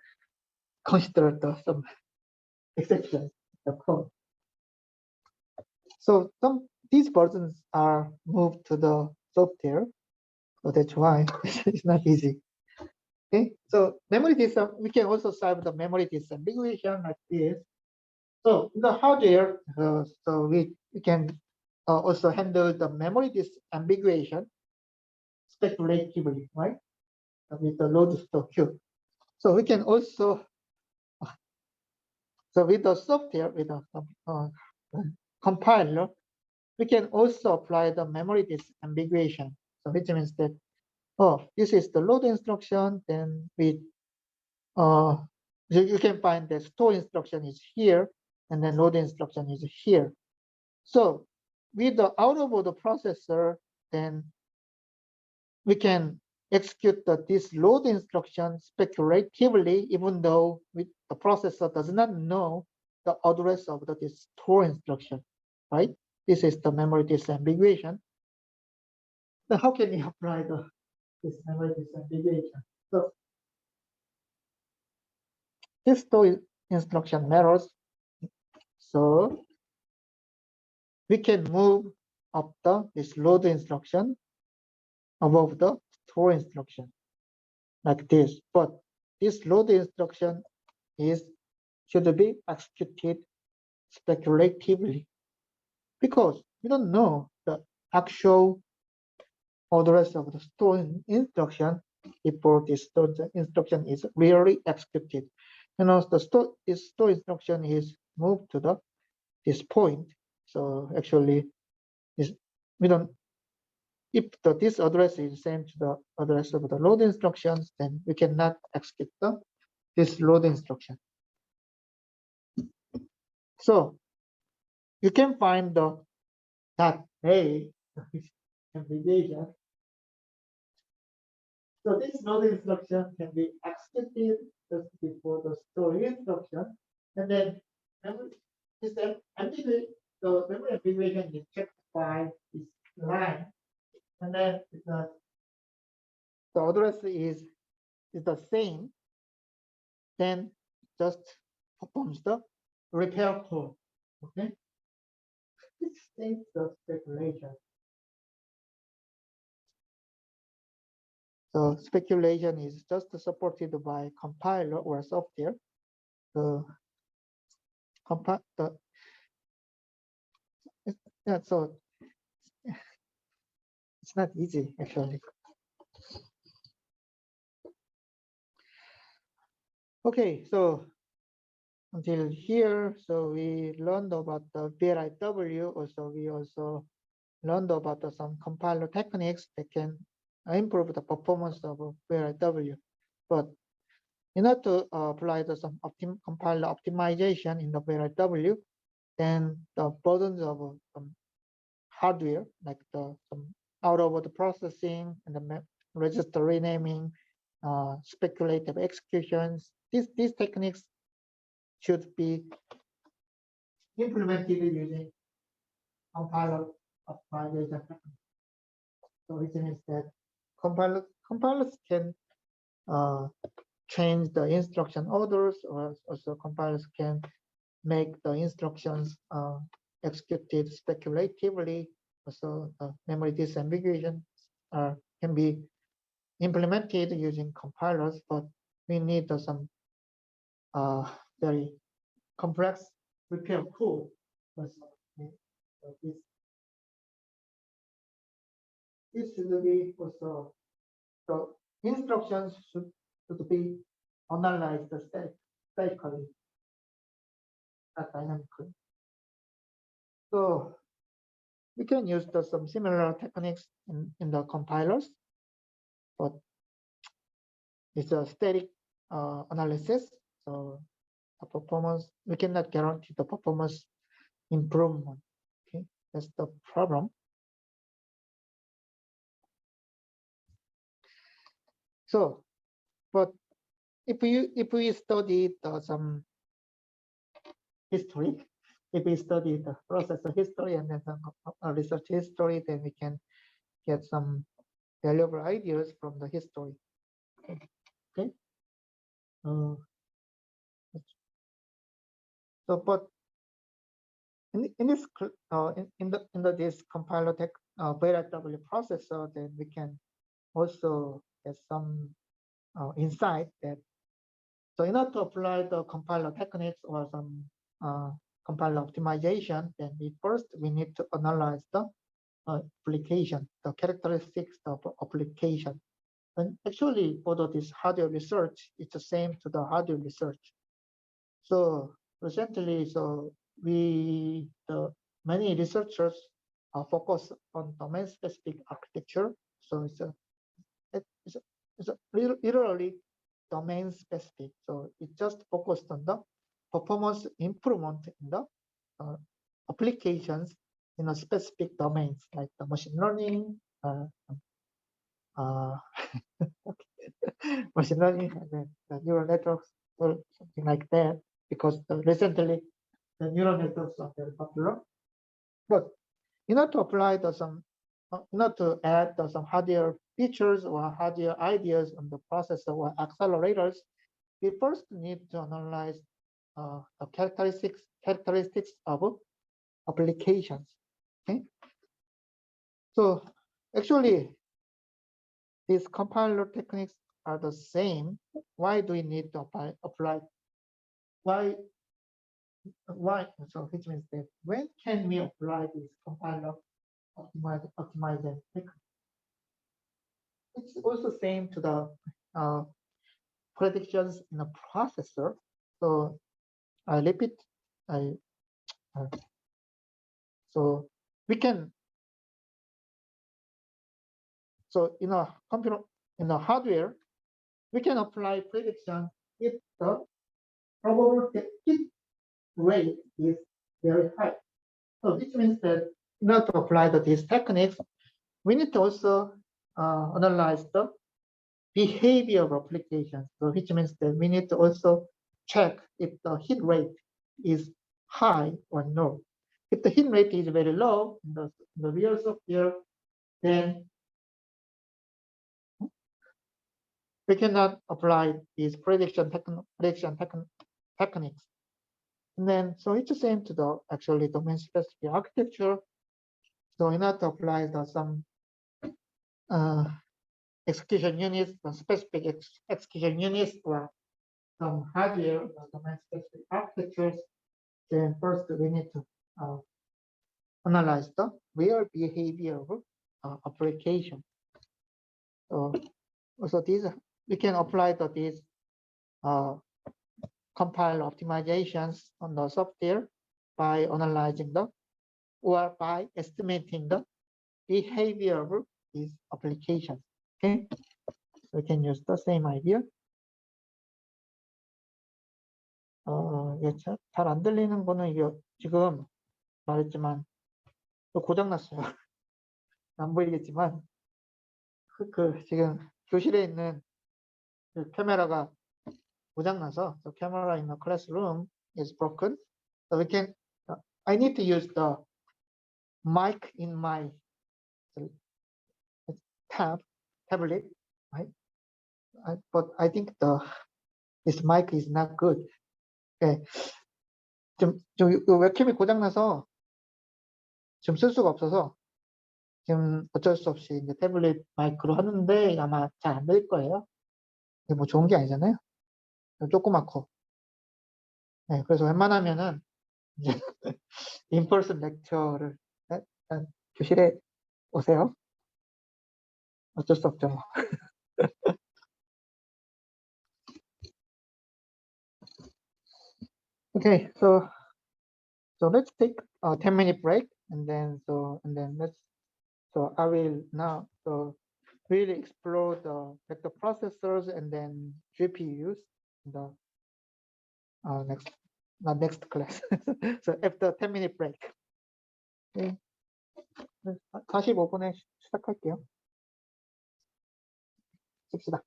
Speaker 1: consider some exceptions in the code. So these versions are moved to the software, so that's why it's not easy. Okay, so memory we can also solve the memory disambiguation like this. So in the hardware, so we can also handle the memory disambiguation speculatively, right? With the load store Q. So we can also, so with the software, with the compiler, we can also apply the memory disambiguation. So which means that, oh, this is the load instruction, then you can find the store instruction is here, and then load instruction is here. So with the out-of-order processor, then we can execute this load instruction speculatively, even though the processor does not know the address of this store instruction, right? This is the memory disambiguation. Then how can we apply this memory disambiguation? So this store instruction matters. So we can move up this load instruction above the store instruction like this. But this load instruction should be executed speculatively because we don't know the actual address of the store instruction before this store instruction is really executed. And also the store instruction is moved to this point. So actually, we don't. If this address is same to the address of the load instructions, then we cannot execute this load instruction. So you can find the .a abbreviation. So this load instruction can be executed just before the store instruction, and then the memory abbreviation is checked by this line, and then the address is the same, then just performs the repair code. Okay, this is the speculation. So speculation is just supported by compiler or software. Yeah, so it's not easy actually. Okay, so until here, so we learned about the VLIW. Also, we also learned about some compiler techniques that can improve the performance of VLIW. But in order to apply some compiler optimization in the VLIW, then the burdens of hardware, like some out-of-order processing and the register renaming, speculative executions, these techniques should be implemented using compiler optimization. So it means that compilers can change the instruction orders, or also compilers can make the instructions executed speculatively. Also, memory disambiguation can be implemented using compilers, but we need some very complex repair code. This should be also, the instructions should be analyzed statically, not dynamically. So we can use some similar techniques in the compilers, but it's a static analysis. So the performance, we cannot guarantee the performance improvement. Okay, that's the problem. So, but if we study some history, if we study the processor history and then some research history, then we can get some valuable ideas from the history. Okay. So, but in this this compiler tech VLIW processor, then we can also get some insight that, so in order to apply the compiler techniques or some compiler optimization, then we need to analyze the application, the characteristics of application. And actually, for this hardware research, it's the same to the hardware research. So recently, so many researchers are focused on domain-specific architecture. So it's literally domain-specific. So it just focused on the performance improvement in the applications in a specific domains like the machine learning, machine learning, and then the neural networks or something like that. Because recently the neural networks are very popular. But in order to apply in order to add some hardware features or hardware ideas on the processor or accelerators, we first need to analyze the characteristics of applications. Okay, so actually these compiler techniques are the same. Why do we need to apply? Why? So which means that when can we apply this compiler optimization technique? It's also same to the predictions in a processor. So I repeat, so we can, so in a computer, in a hardware, we can apply prediction if the probable hit rate is very high. So this means that in order to apply these techniques, we need to also analyze the behavior of applications. So which means that we need to also check if the hit rate is high or no. If the hit rate is very low in the real software, then we cannot apply these prediction techniques. And then, so it's the same to the actually domain-specific architecture. So in order to apply some execution units, some specific execution units, or some hardware domain-specific architectures, then first we need to analyze the real behavior of application. So these we can apply these compile optimizations on the software by analyzing or by estimating the behavior of these applications. Okay, so we can use the same idea. 잘 안 들리는 거는 이게 지금 말했지만 또 고장 났어요. 안 보이겠지만 지금 교실에 있는 그 카메라가 고장 나서 the camera in the classroom is broken. So we can I need to use the mic in my tablet, right? But I think this mic is not good. Okay. 좀 웹캠이 고장나서 지금 쓸 수가 없어서 지금 어쩔 수 없이 이제 태블릿 마이크로 하는데 아마 잘 안 될 거예요. 이게 뭐 좋은 게 아니잖아요. 조그맣고. 네, 그래서 웬만하면은 이제 인펄슨 렉처를 일단 교실에 오세요. 어쩔 수 없죠. Okay, so let's take a 10-minute break, and then I will now really explore the vector processors and then GPUs. the next class. So after 10-minute break. 네. 45분에 시작할게요. 씁시다.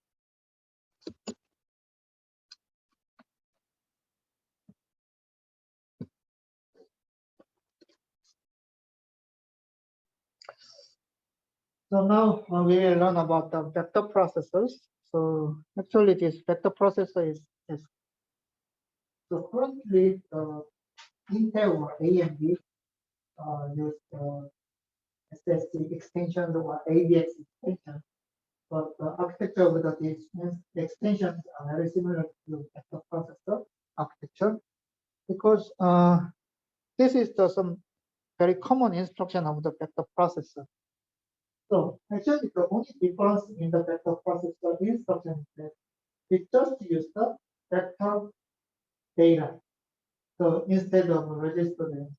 Speaker 1: So now we will learn about the vector processors. So actually this vector processor is so currently Intel or AMD use SSD extensions or AVX extensions, but the architecture of these extensions are very similar to vector processor architecture because this is some very common instruction of the vector processor. So actually the only difference in the vector processor instruction is that we just use the vector data. So instead of register data.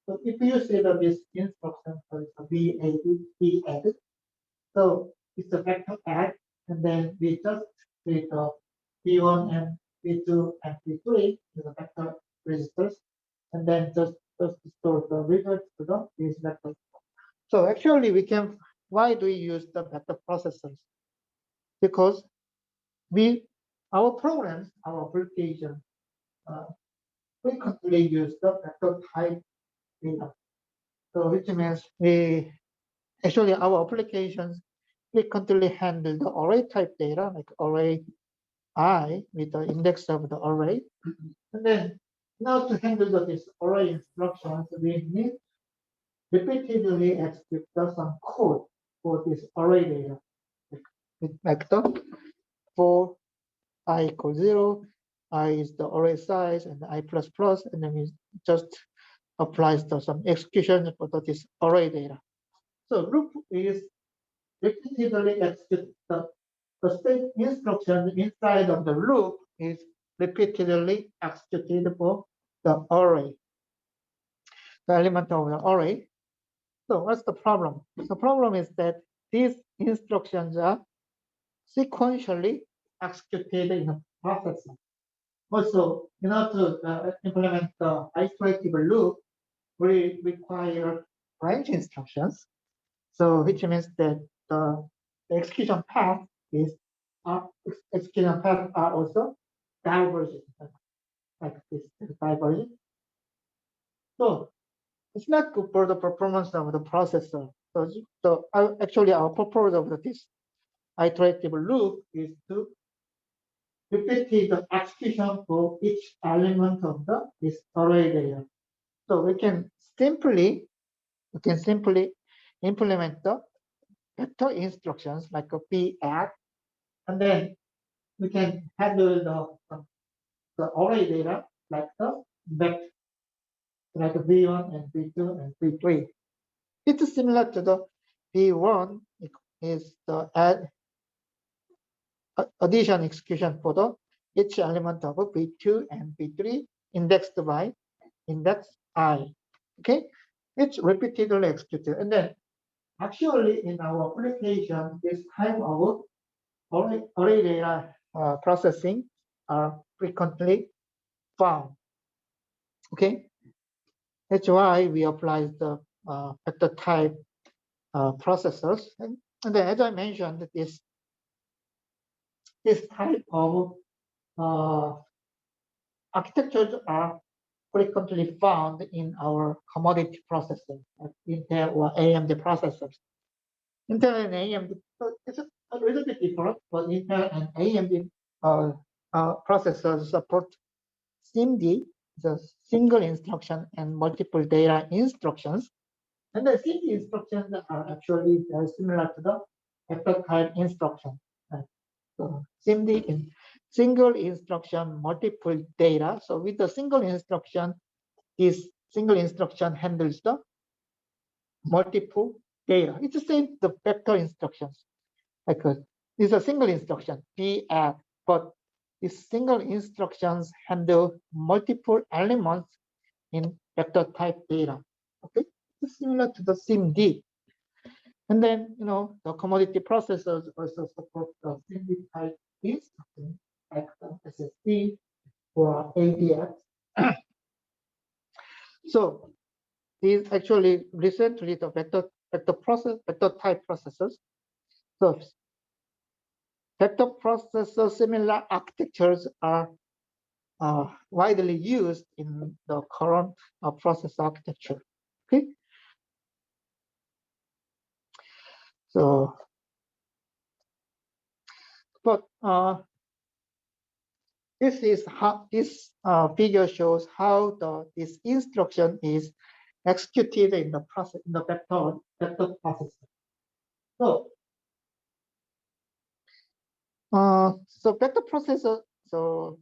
Speaker 1: So if you see that this instruction, so it's a VAD, so it's a vector add, and then we just create the V1 and V2 and V3 to the vector registers, and then just store the results to these vectors. So actually why do we use the vector processors? Because our programs, our application, frequently use the vector type data. So which means our applications frequently handle the array type data, like array I with the index of the array. And then now to handle this array instructions, we need repeatedly execute some code for this array data. With vector for I equals 0, I is the array size, and I plus plus, and then we just applies some execution for this array data. So loop is repeatedly execute the state instruction inside of the loop is repeatedly executed for the array, the element of the array. So what's the problem? The problem is that these instructions are sequentially executed in a processor. Also, in order to implement the iterative loop, we require branch instructions. So which means that the execution path are also divergent, like this divergent. So it's not good for the performance of the processor. So actually our purpose of this iterative loop is to repeat the execution for each element of this array layer. So we can simply implement the vector instructions like a p add, and then we can handle the array data like the vector, like v1 and v2 and v3. It's similar to the v1 is the addition execution for each element of v2 and v3 indexed by index I. Okay, it's repeatedly executed, and then actually in our application, this type of array data processing are frequently found. Okay, that's why we apply the vector type processors, and then as I mentioned, this type of architectures are frequently found in our commodity processors, like Intel or AMD processors. Intel and AMD, it's a little bit different, but Intel and AMD processors support SIMD, the single instruction and multiple data instructions. And the SIMD instructions are actually very similar to the vector type instruction. So SIMD is single instruction, multiple data. So with the single instruction, this single instruction handles the multiple data. It's the same the vector instructions. Because it's a single instruction, p add, but these single instructions handle multiple elements in vector type data. Okay, it's similar to the SIMD. And then the commodity processors also support the SIMD type instruction. like the SSD or ADX. So these actually recently the vector type processors. So vector processor similar architectures are widely used in the current processor architecture. Okay, so but this is how this figure shows how this instruction is executed in the process in the vector processor. So vector processor. So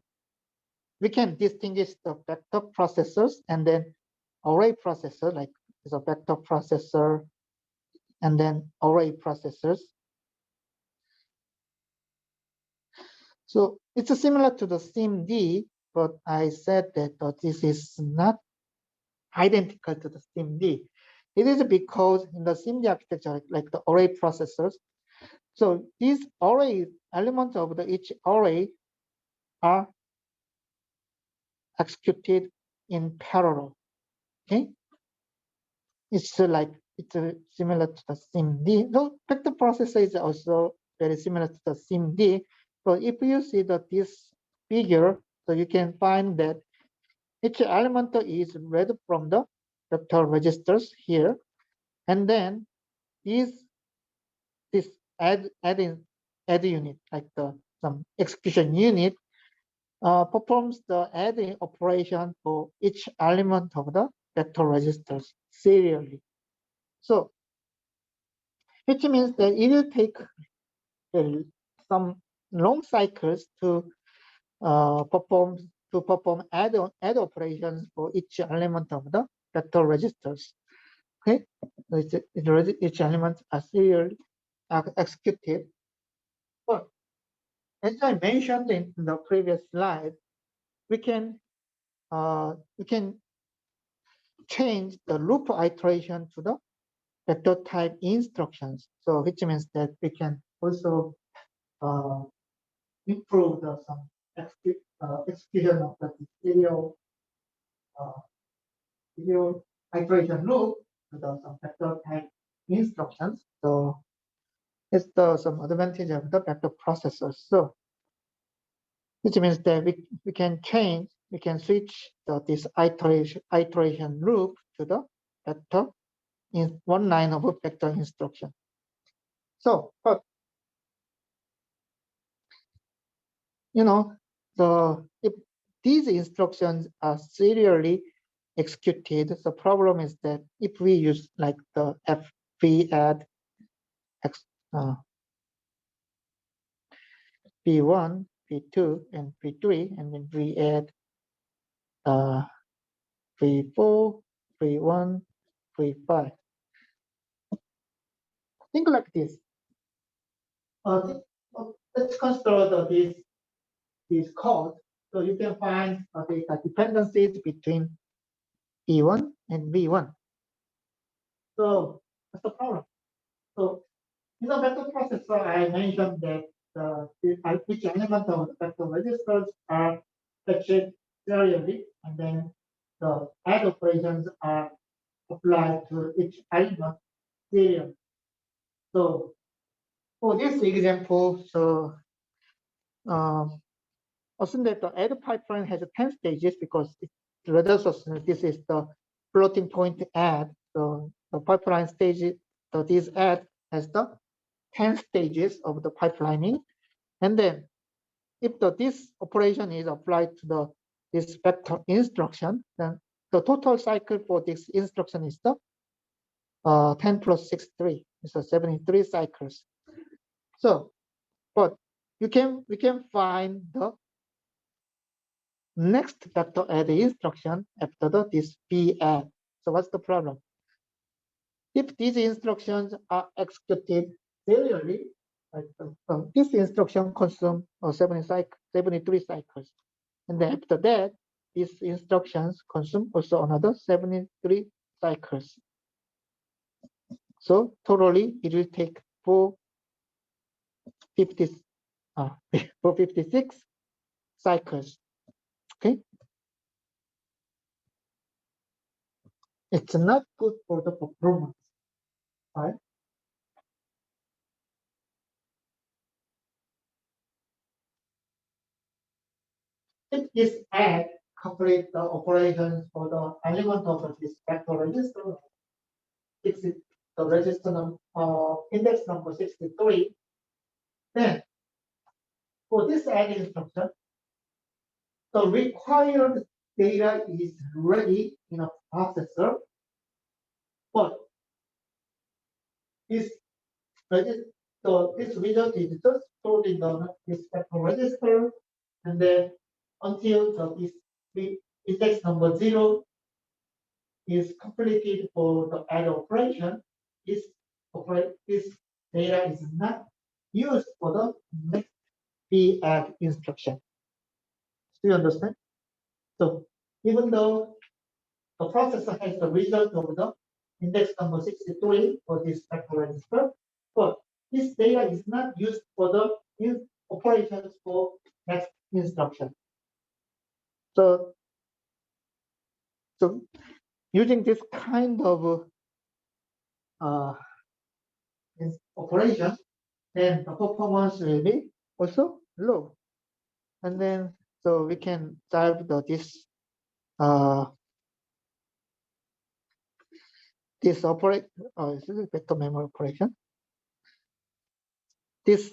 Speaker 1: we can distinguish the vector processors and then array processor, like the vector processor and then array processors. So it's similar to the SIMD, but I said that this is not identical to the SIMD. It is because in the SIMD architecture, like the array processors, so these array elements of each array are executed in parallel. Okay, it's similar to the SIMD. The vector processor is also very similar to the SIMD. But if you see this figure, so you can find that each element is read from the vector registers here, and then this add unit, like some execution unit, performs the adding operation for each element of the vector registers serially. So, which means that it will take some long cycles to perform add operations for each element of the vector registers. Okay, each element are serially executed. But as I mentioned in the previous slide, we can change the loop iteration to the vector type instructions. So which means that we can also improve some execution of the serial iteration loop to some vector type instructions. So it's some advantage of the vector processors. So which means that we can switch this iteration loop to the vector in one line of a vector instruction. So, but if these instructions are serially executed, the problem is that if we use like the fv add p1, p2, and p3, and then we add p4, p1, p5. Think like this. Let's consider this code. So you can find the dependencies between E1 and V1. So what's the problem? So in the vector processor, I mentioned that each element of the vector registers are fetched serially, and then the add operations are applied to each element serially. So for this example, so assume that the add pipeline has 10 stages because this is the floating point add. So the pipeline stage, so this add has the 10 stages of the pipelining. And then if this operation is applied to this vector instruction, then the total cycle for this instruction is the 10 plus 63, so 73 cycles. So, but we can find the next vector add instruction after this p add. So what's the problem? If these instructions are executed serially, this instruction consumes 73 cycles, and then after that, these instructions consume also another 73 cycles. So totally, it will take 456 cycles. Okay, it's not good for the performance, right? If this add complete the operations for the element of this vector register, it's the register index number 63, then for this add instruction, the required data is ready in a processor, but this this result is just stored in this vector register, and then until the index number 0 is completed for the add operation, this data is not used for the next add instruction. Do you understand? So even though the processor has the result of the index number 63 for this vector register, but this data is not used for the operations for next instruction. So using this kind of operation, then the performance will be also low. And then so we can solve this this this is vector memory operation. This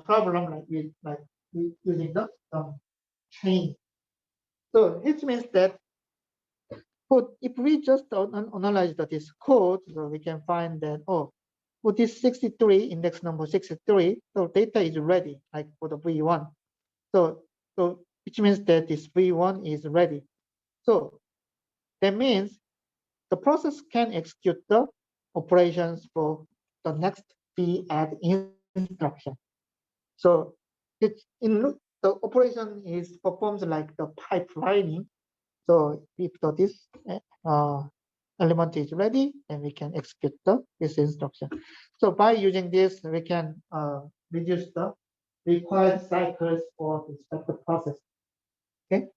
Speaker 1: problem like using the chain. So it means that if we just analyze this code, so we can find that for this 63 index number 63, so data is ready like for the V1. So which means that this V1 is ready. So that means the process can execute the operations for the next V add instruction. So it's the operation is performed like the pipelining. So if this element is ready, then we can execute this instruction. So by using this, we can reduce the required cycles for this vector process. Okay.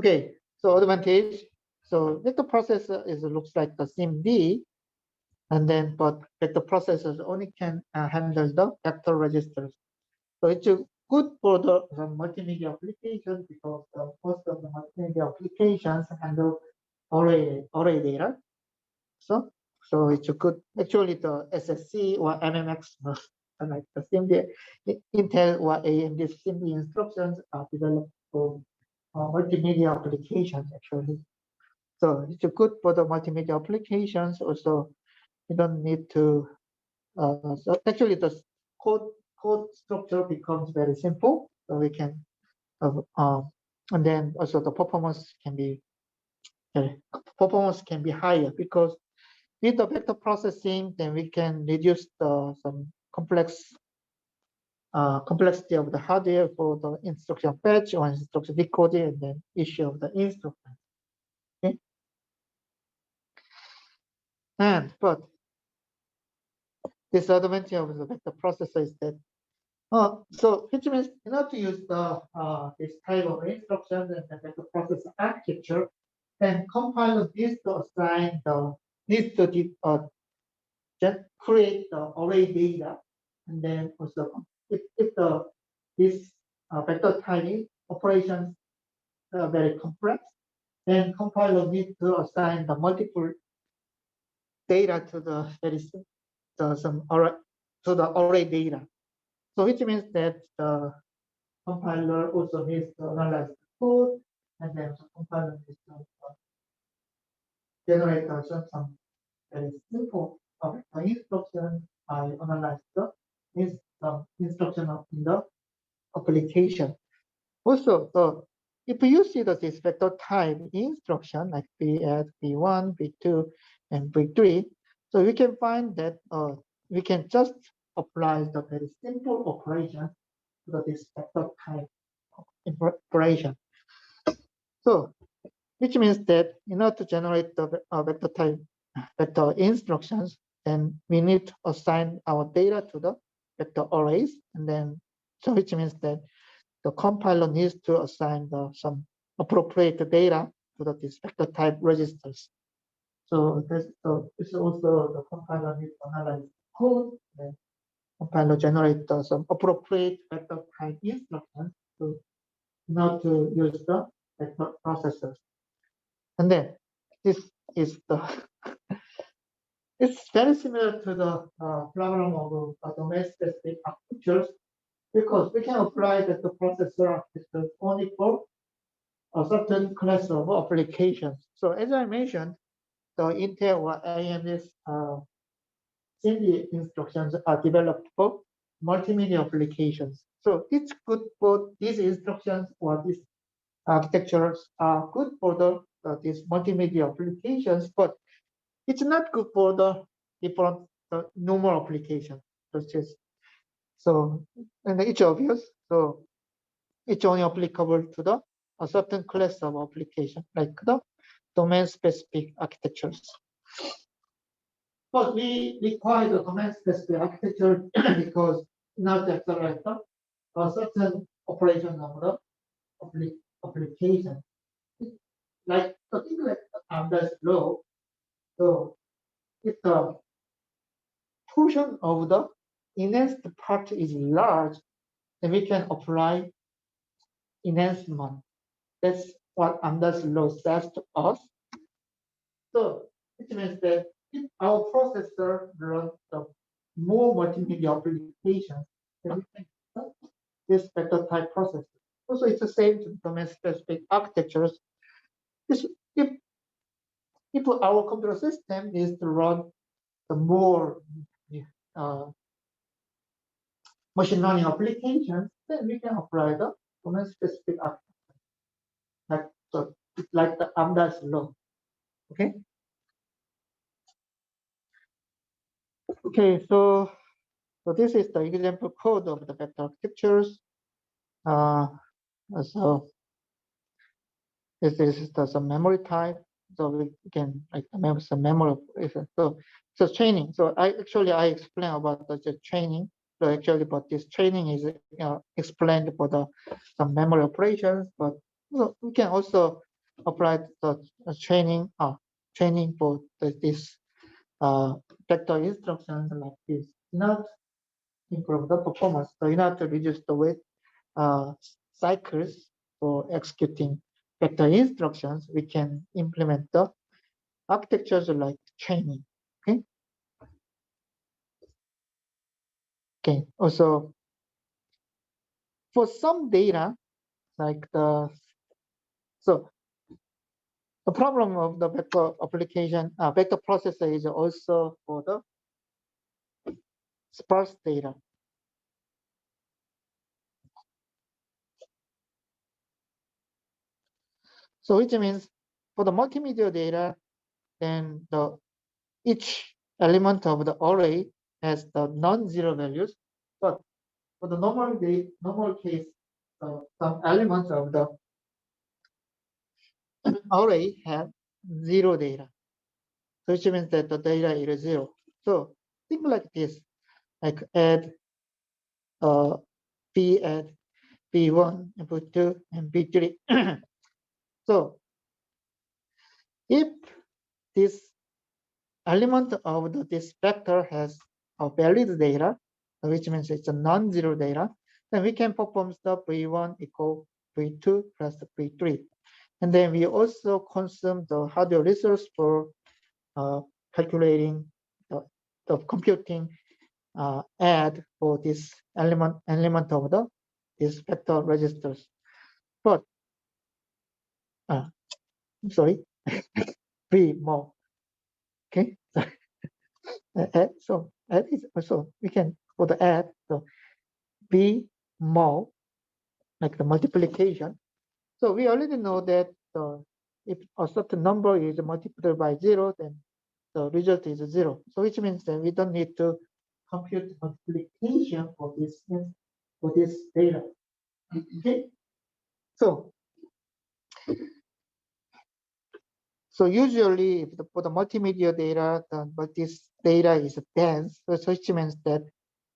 Speaker 1: Okay. So advantage. So vector processor looks like the SIMD, and then but vector processors only can handle the vector registers. So it's good for the multimedia applications because most of the multimedia applications handle array data. So it's good. Actually, the SSC or MMX, like the SIMD, Intel or AMD SIMD instructions are developed for multimedia applications actually. So it's good for the multimedia applications. Also, you don't need to. So actually, the code structure becomes very simple. So we can, and then also the performance can be higher because with the vector processing, then we can reduce some complexity of the hardware for the instruction fetch or instruction decoding and then issue of the instruction. Okay. But disadvantage of the vector processor is that so which means in order to use the this type of instruction and the vector processor architecture, then compiler needs to assign create the array data, and then also if this vector type operations are very complex, then compiler needs to assign the multiple data to the array data. So which means that the compiler also needs to analyze the code, and then the compiler needs to generate some very simple instruction by analyze the instruction in the application. Also, if you see this vector type instruction like V add, V1, V2, and V3, so we can find that we can just apply the very simple operation to this vector type operation. So, which means that in order to generate the vector type vector instructions, then we need to assign our data to the vector arrays, and then so which means that the compiler needs to assign some appropriate data to this vector type registers. So it's also the compiler needs to analyze code, and compiler generate some appropriate vector type instructions to not to use the vector processors. And then this is the it's very similar to the problem of domain-specific architectures, because we can apply that the processor architecture only for a certain class of applications. So as I mentioned, the Intel or AMD's CMD instructions are developed for multimedia applications. So it's good for these instructions, or these architectures are good for these multimedia applications, but it's not good for the different normal applications, such as so, and it's obvious. So it's only applicable to a certain class of application, like the domain-specific architectures. But we require the domain-specific architecture because in order to accelerate a certain operation of the application, like the thing like Amdahl's law. So if the portion of the enhanced part is large, then we can apply enhancement. That's what Amdahl's law says to us. So it means that if our processor runs the more multimedia applications, then we can use this vector type processor. Also, it's the same to domain-specific architectures. If our computer system is to run the more uh, machine learning applications, then we can apply the domain-specific architecture. So it's like the Amdahl's law. Okay. Okay. So this is the example code of the vector architectures. So this is some memory type. So we can like some memory. So training. So I explained about the training. So actually, but this training is explained for some memory operations. But we can also apply the training for this vector instructions like this. Not improve the performance. So you have to reduce the wait cycles for executing vector instructions. We can implement the architectures like training. Okay. Okay. Also, for some data, like the problem of the vector application, vector processor is also for the sparse data. So which means for the multimedia data, then each element of the array has the non-zero values, but for the normal case, some elements of the array have zero data. So which means that the data is zero. So think like this, like add B add B1 and B2 and B3. So if this element of this vector has a valid data, which means it's a non-zero data, then we can perform the V1 equal V2 plus V3. And then we also consume the hardware resource for calculating the computing add for this element of this vector registers. But I'm sorry, V more. Okay. Add, so add is also we can for the add so B more like the multiplication. So we already know that if a certain number is multiplied by 0, then the result is 0. So which means that we don't need to compute multiplication for this data. Okay. So usually for the multimedia data, but this data is dense, so which means that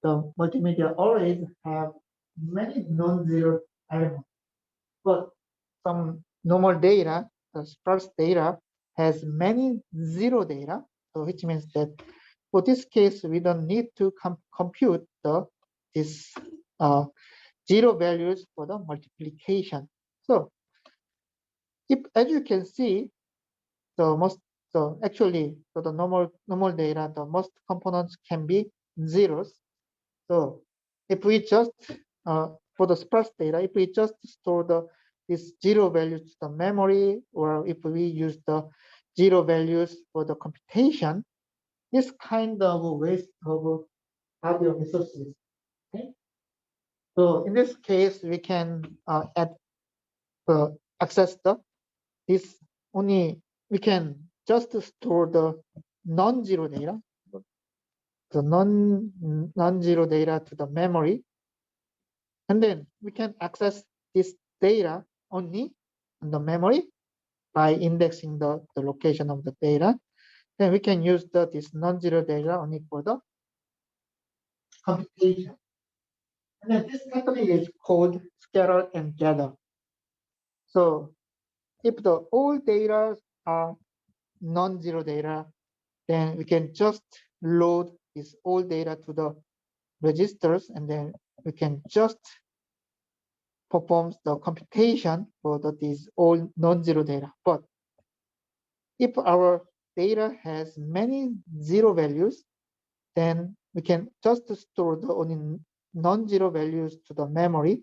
Speaker 1: the multimedia arrays have many non-zero elements, but some normal data, the sparse data, has many zero data. So which means that for this case, we don't need to compute this zero values for the multiplication. So if, as you can see, actually for the normal data, the most components can be zeros. So if we just for the sparse data, if we just store this zero values to the memory, or if we use the zero values for the computation, this kind of waste of hardware resources. Okay. So in this case, we can access this only. We can just store the non-zero data, the non-zero data to the memory, and then we can access this data only in the memory by indexing the location of the data. Then we can use this non-zero data only for the computation. And then this technique is called scatter and gather. So if the all data are non-zero data, then we can just load this all data to the registers, and then we can just perform the computation for these all non-zero data. But if our data has many zero values, then we can just store the only non-zero values to the memory,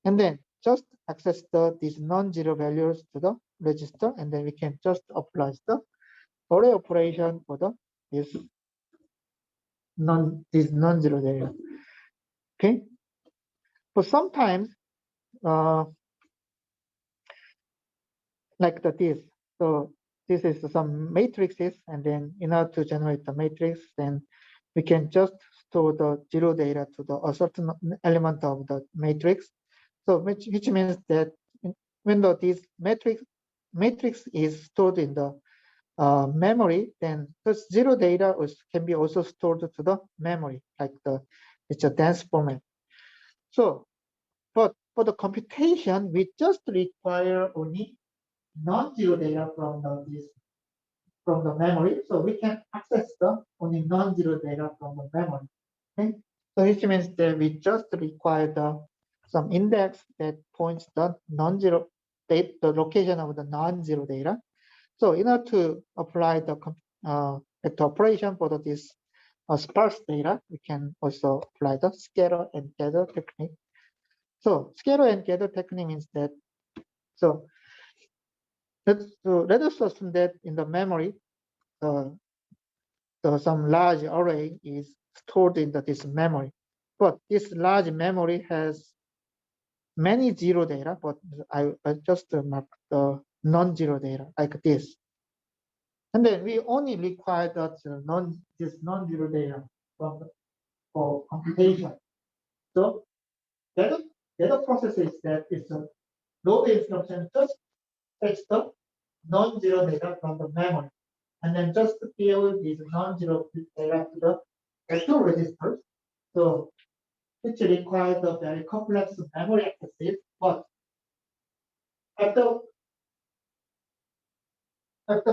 Speaker 1: and then just access these non-zero values to the register, and then we can just apply the array operation for this non-zero data. Okay. But sometimes like this. So this is some matrices, and then in order to generate the matrix, then we can just store the zero data to a certain element of the matrix. So which means that when this matrix is stored in the memory, then the zero data can be also stored to the memory, like it's a dense format. So, but for the computation, we just require only non-zero data from the memory, so we can access the only non-zero data from the memory. Okay, so which means that we just require some index that points the non-zero data, the location of the non-zero data. So in order to apply the vector operation for this sparse data, we can also apply the scatter and gather technique. So scatter and gather technique means that, so let us assume that in the memory, some large array is stored in this memory, but this large memory has many zero data, but I just mark the non-zero data like this. And then we only require this non-zero data for computation. So the other process is that it's a load instruction just fetch the non-zero data from the memory, and then just fill these non-zero data to the vector registers. So which requires a very complex memory accesses, but after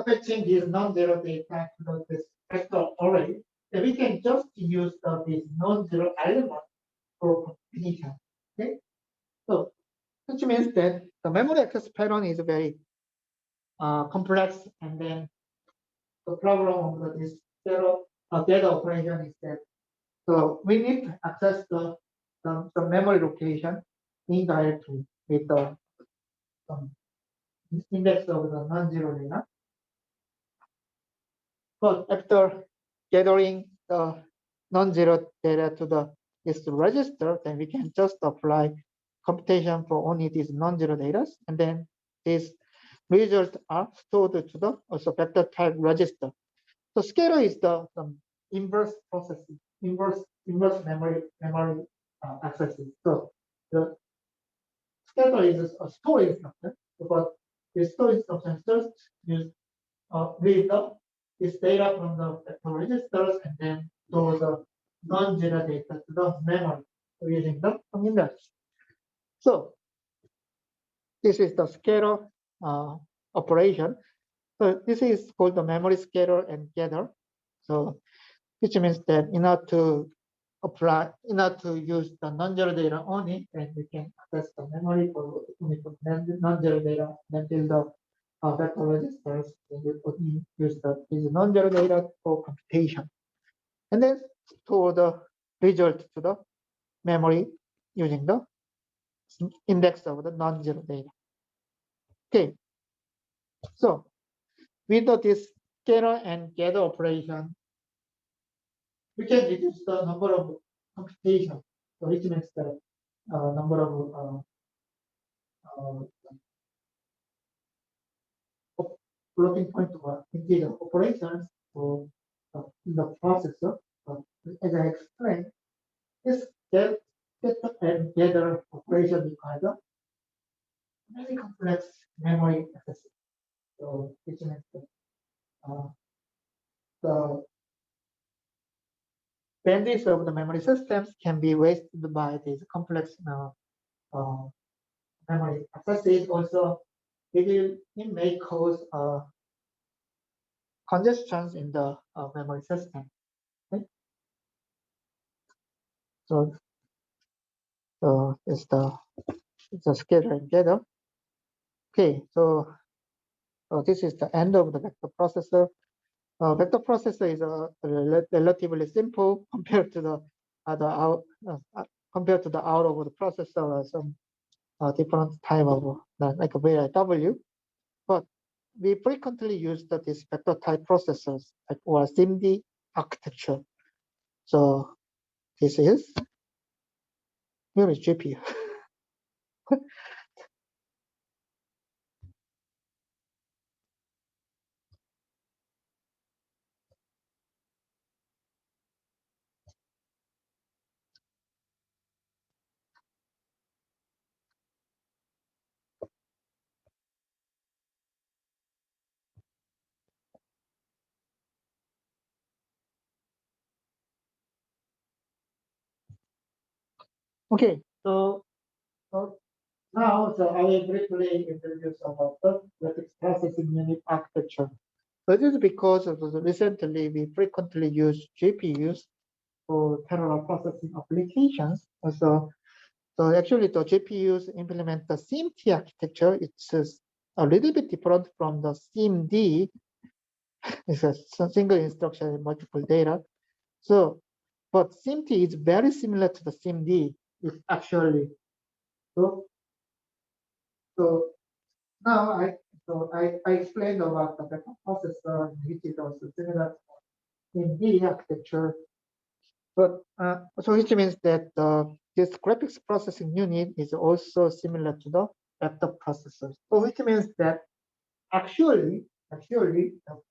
Speaker 1: fetching these non-zero data to this vector array, then we can just use these non-zero elements for computation. Okay, so which means that the memory access pattern is very complex, and then the problem of this data operation is that, so we need to access the memory location indirectly with the index of the non-zero data. But after gathering the non-zero data to this register, then we can just apply computation for only these non-zero data, and then these results are stored to the also vector type register. So scatter is the inverse processing, inverse memory accessing. So the scatter is a store instruction, but the store instruction just use read this data from the vector registers and then store the non-zero data to the memory using the index. So this is the scalar operation. So this is called the memory scalar and gather. So which means that in order to use the non-zero data only, then we can access the memory for only for non-zero data, then build the vector registers, and we use these non-zero data for computation. And then store the result to the memory using the index of the non-zero data. Okay, so with this scalar and gather operation, we can reduce the number of computation, so which means the number of floating point integer operations in the processor. As I explained, this get and gather operation requires a very complex memory access. So which means the bandwidth of the memory systems can be wasted by these complex memory accesses. Also, it may cause congestions in the memory system. Okay? So it's the scalar and gather. Okay, so this is the end of the vector processor. Vector processor is relatively simple compared to the other out of the processor. Some different type of like a VLIW, but we frequently use this vector type processors like or SIMD architecture. So this is where is GPU? Okay, so now I will briefly introduce about the graphics processing unit architecture. So this is because recently we frequently use GPUs for parallel processing applications. So actually the GPUs implement the SIMD architecture. It's a little bit different from the SIMD. It's a single instruction and multiple data. So, but SIMD is very similar to the SIMD. It's actually so now I explained about the vector processor, which is also similar to SIMD architecture. But so which means that this graphics processing unit is also similar to the vector processor. So which means that actually the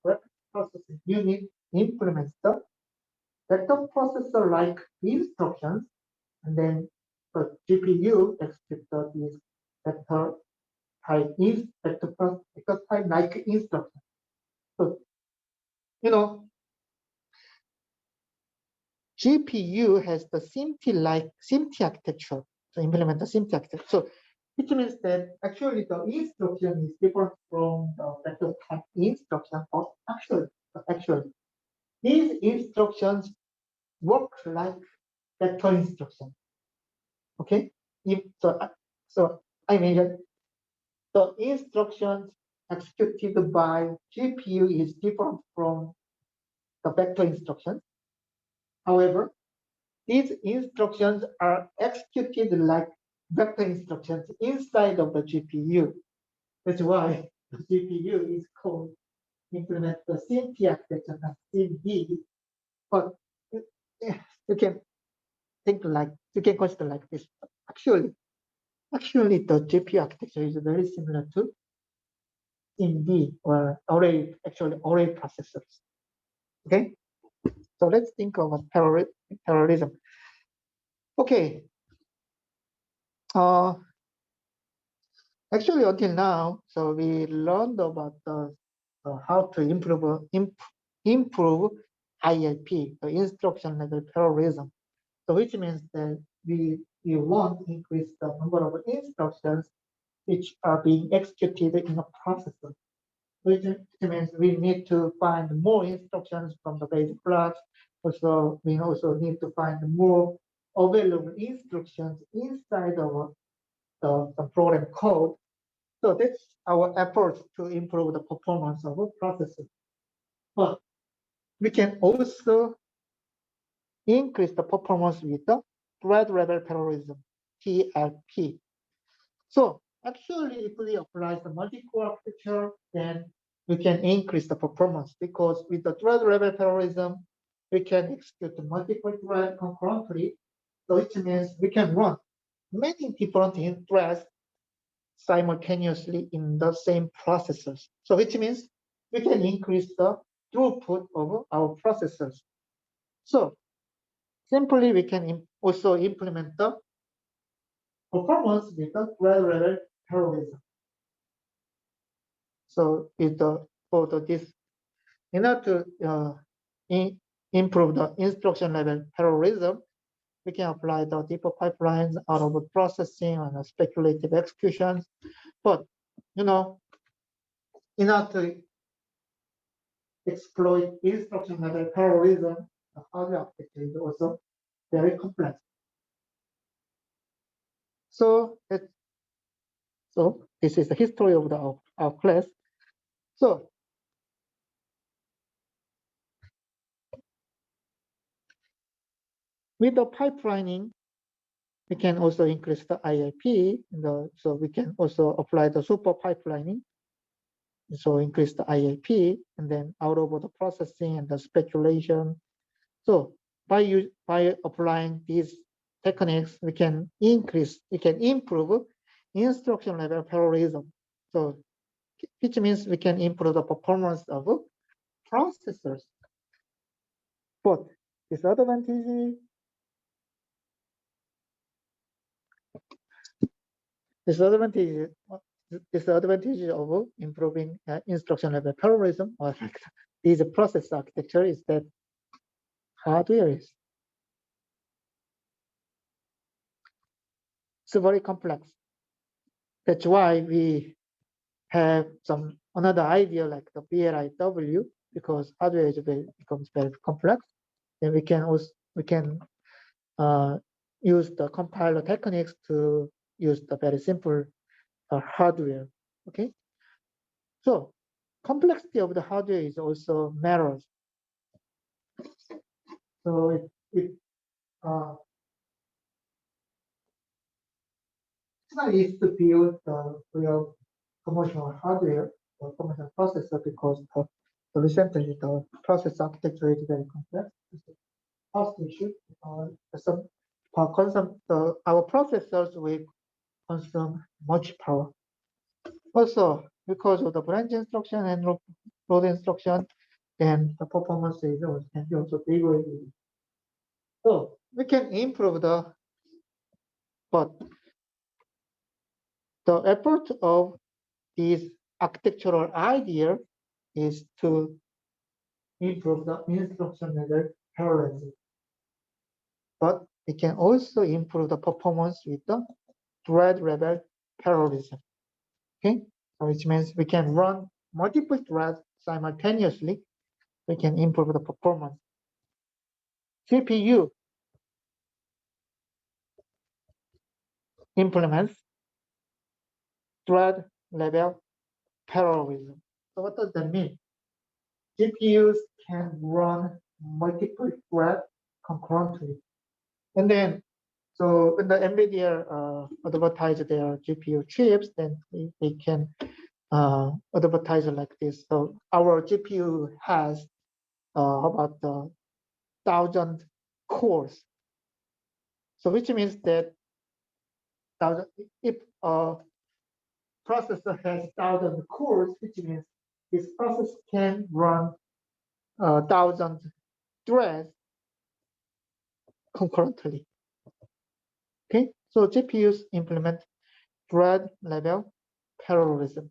Speaker 1: graphics processing unit implements the vector processor like instructions, and then the GPU executes these vector type like instructions. So GPU has the SIMD architecture to implement the SIMD architecture. So which means that actually the instruction is different from the vector type instruction. But actually, these instructions work like vector instruction. Okay, so I mentioned the instructions executed by GPU is different from the vector instructions. However, these instructions are executed like vector instructions inside of the GPU. That's why the GPU is called implement the SIMD architecture and SIMD. But you can consider like this. Actually, the GPU architecture is very similar to SIMD or array processors. Okay, so let's think of parallelism. Okay. Actually, until now, so we learned about how to improve ILP, the instruction level parallelism. So which means that we want to increase the number of instructions which are being executed in a processor. Which means we need to find more instructions from the basic blocks. Also, we also need to find more available instructions inside of the program code. So that's our effort to improve the performance of a processor. But we can also increase the performance with the thread level parallelism, TLP. So actually, if we apply the multi-core architecture, then we can increase the performance because with the thread level parallelism, we can execute the multiple threads concurrently. So it means we can run many different threads simultaneously in the same processors. So which means we can increase the throughput of our processors. So simply, we can also implement the performance with the thread level parallelism. So this in order to improve the instruction level parallelism, we can apply the deeper pipelines out of processing and speculative executions. But in order to exploit instruction level parallelism, the hardware architecture is also very complex. So this is the history of our class. So with the pipelining, we can also increase the IIP. So we can also apply the super pipelining. So increase the IIP, and then out of the processing and the speculation. So by applying these techniques, we can improve instruction level parallelism. So which means we can improve the performance of processors. But disadvantage of improving instruction level parallelism or like this process architecture is that hardware is very complex. That's why we have another idea like the VLIW, because hardware becomes very complex. Then we can use the compiler techniques to use the very simple hardware. Okay, so complexity of the hardware is also matters. So it's not easy to build the real commercial hardware or commercial processor because recently the process architecture is very complex. Cost issue. Our processors will consume much power. Also, because of the branch instruction and load instruction, then the performance can be also degraded. So we can improve but the effort of this architectural idea is to improve the instruction level parallelism. But we can also improve the performance with the thread level parallelism. Okay, so which means we can run multiple threads simultaneously. We can improve the performance. CPU implements thread level parallelism. So what does that mean? GPUs can run multiple threads concurrently. And then, so when the NVIDIA advertise their GPU chips, then they can advertise like this. So our GPU has about 1,000 cores. So which means that if a processor has 1,000 cores, which means this process can run 1,000 threads concurrently. Okay, so GPUs implement thread level parallelism.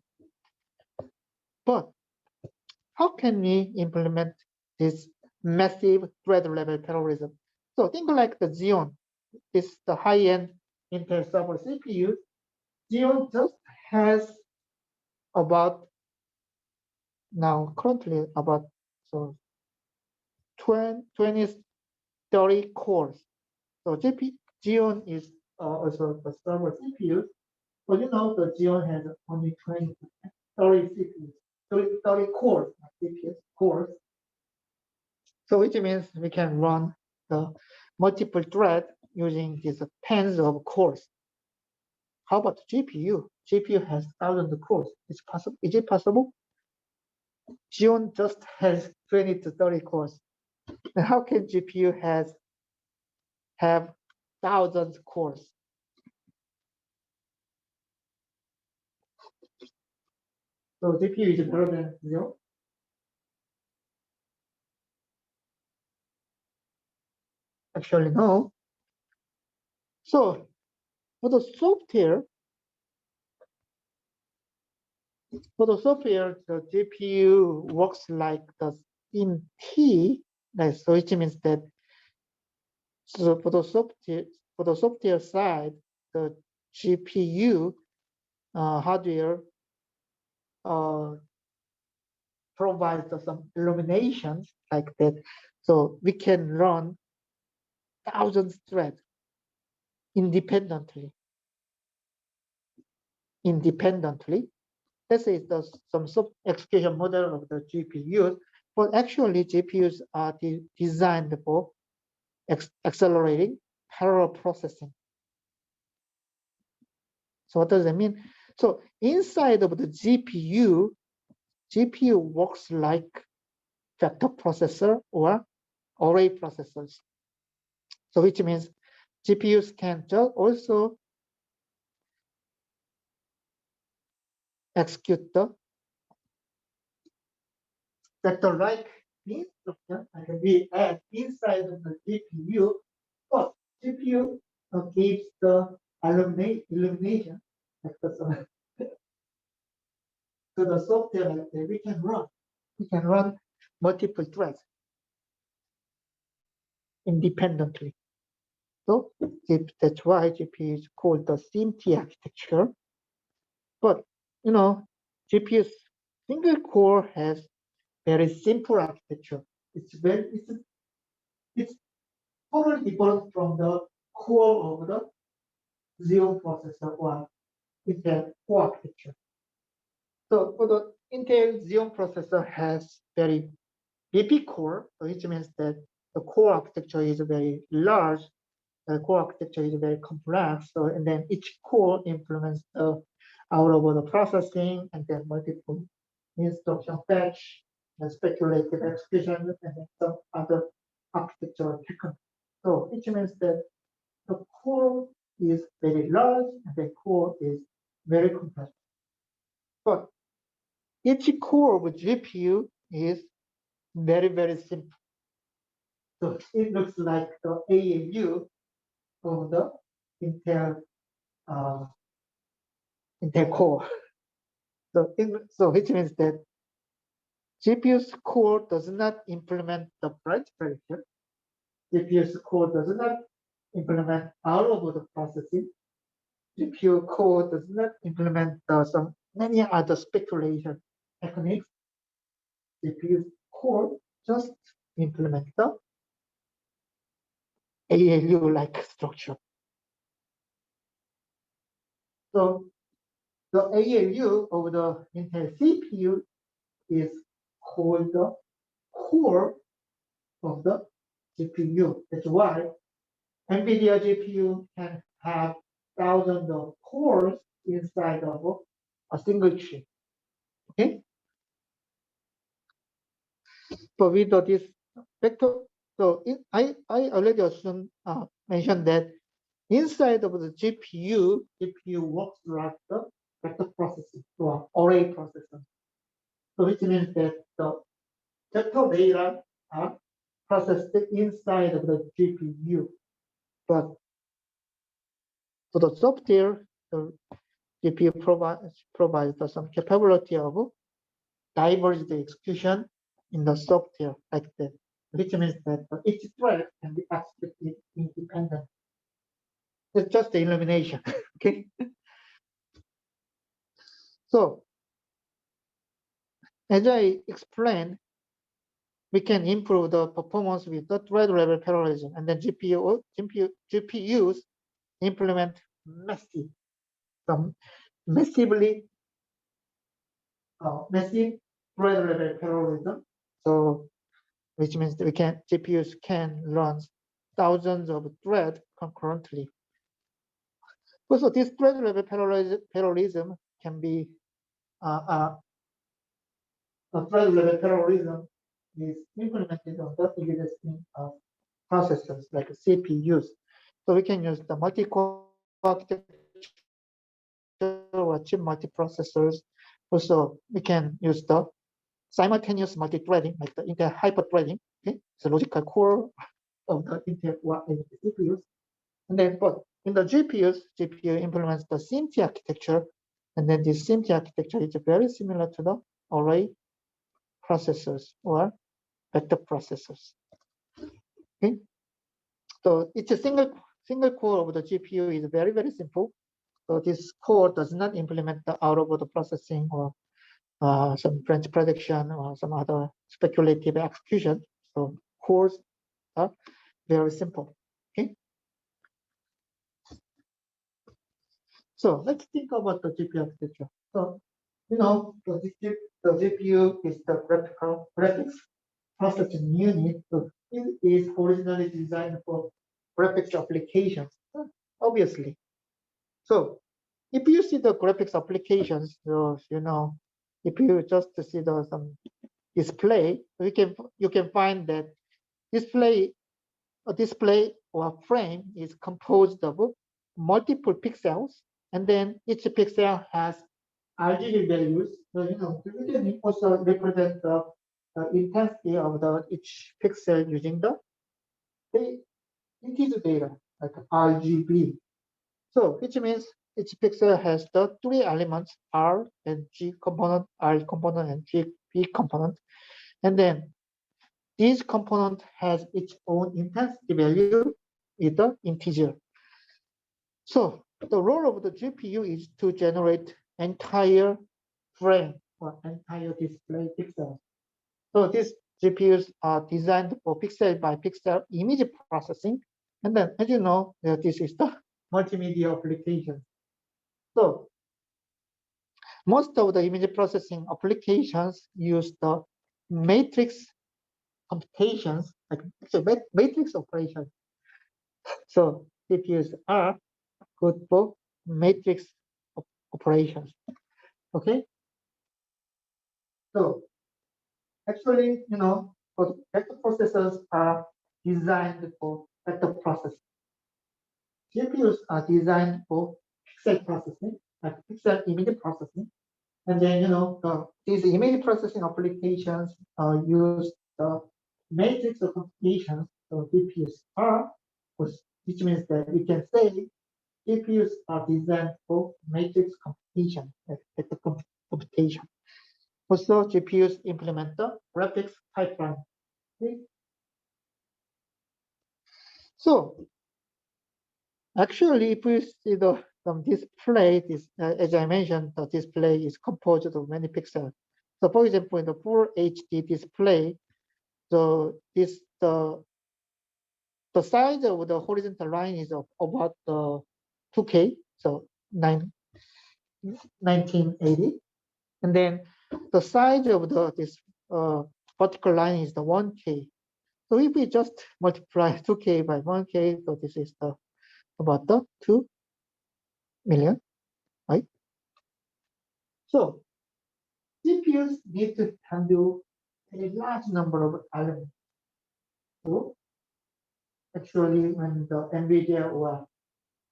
Speaker 1: But how can we implement this massive thread level parallelism. So think like the Xeon. This is the high-end Intel server CPU. Xeon just has about now currently about so 20, 30 cores. So Xeon is also the server CPU, but you know the Xeon has only 30 CPUs, 30 cores, not CPUs, cores. So which means we can run the multiple thread using these tens of cores. How about GPU? GPU has thousands of cores. It's possible. Is it possible? Xeon just has 20 to 30 cores. And how can GPU have thousands of cores? So GPU is better than Xeon. Actually, no. So for the software, the GPU works like the SIMT, so which means that so for the software side, the GPU hardware provides some illuminations like that, so we can run thousands of threads independently. This is some execution model of the GPUs, but actually GPUs are designed for accelerating parallel processing. So what does that mean? So inside of the GPU works like vector processor or array processors. So which means GPUs can also execute the vector-like instruction and we add inside of the GPU. But GPU gives the illumination to the software that we can run. We can run multiple threads independently. So that's why GPU is called the SIMT architecture. But you know, GPU's single core has very simple architecture. It's totally different from the core of the Xeon processor or Intel core architecture. So for the Intel Xeon processor has very big core, which means that the core architecture is very large. The core architecture is very complex. So and then each core implements the out-of-order processing and then multiple instruction fetch, and speculative execution, and then some other architectural techniques. So which means that the core is very large and the core is very complex. But each core of GPU is very, very simple. So it looks like the ALU of the Intel core. So which means that GPU's core does not implement the branch predicated. GPU's core does not implement out-of-order processing. GPU core does not implement some many other speculation techniques. GPU's core just implement the ALU-like structure. So the ALU of the Intel CPU is called the core of the GPU. That's why NVIDIA GPU can have thousands of cores inside of a single chip. Okay. So with this vector, so I already mentioned that inside of the GPU works like the vector processing or array processing. So which means that the vector data are processed inside of the GPU. But for the software, the GPU provides some capability of diverged execution in the software like that. which means that each thread can be executed independent. It's just the illumination. Okay. So, as I explained, we can improve the performance with the thread level parallelism, and then GPUs implement massive thread level parallelism. So, which means that GPUs can run thousands of threads concurrently. Also, this thread level parallelism can be a thread level parallelism is implemented on the existing processors like CPUs. So we can use the multi-core architecture or chip multiprocessors. Also, we can use the simultaneous multi-threading, like the Intel hyper-threading. Okay, it's a logical core of the Intel CPUs. And then, but in the GPUs, GPU implements the SIMT architecture, and then this SIMT architecture is very similar to the array processors or vector processors. Okay, so it's a single core of the GPU is very simple. So this core does not implement the out-of-order processing or some branch prediction or some other speculative execution. So cores are very simple. Okay. So let's think about the GPU architecture. So the GPU is the graphics processing unit. So it is originally designed for graphics applications, obviously. So if you see the graphics applications, so, if you just see some display, you can find that a display or frame is composed of multiple pixels, and then each pixel has RGB values. So we can also represent the intensity of each pixel using the integer data like RGB. So which means each pixel has the three elements R and G component, R component, and G component. And then this component has its own intensity value with the integer. So the role of the GPU is to generate entire frame or entire display pixels. So these GPUs are designed for pixel by pixel image processing. And then, as you know, this is the multimedia application. So most of the image processing applications use the matrix computations, like matrix operations. So CPUs are good for matrix operations. Okay. So actually, vector processors are designed for vector processing. GPUs are designed for pixel processing, like pixel image processing. And then, these image processing applications use the matrix of computations. So GPUs are, which means that we can say GPUs are designed for matrix computation, like the computation. Also, GPUs implement the graphics pipeline. Okay. So, actually, if we see some display, as I mentioned, the display is composed of many pixels. So, for example, in the full HD display, so the size of the horizontal line is about 2K, so 1980, and then the size of this vertical line is the 1K. So if we just multiply 2K by 1K, so this is about the 2 million, right? So CPUs need to handle a large number of elements. So actually, when the NVIDIA or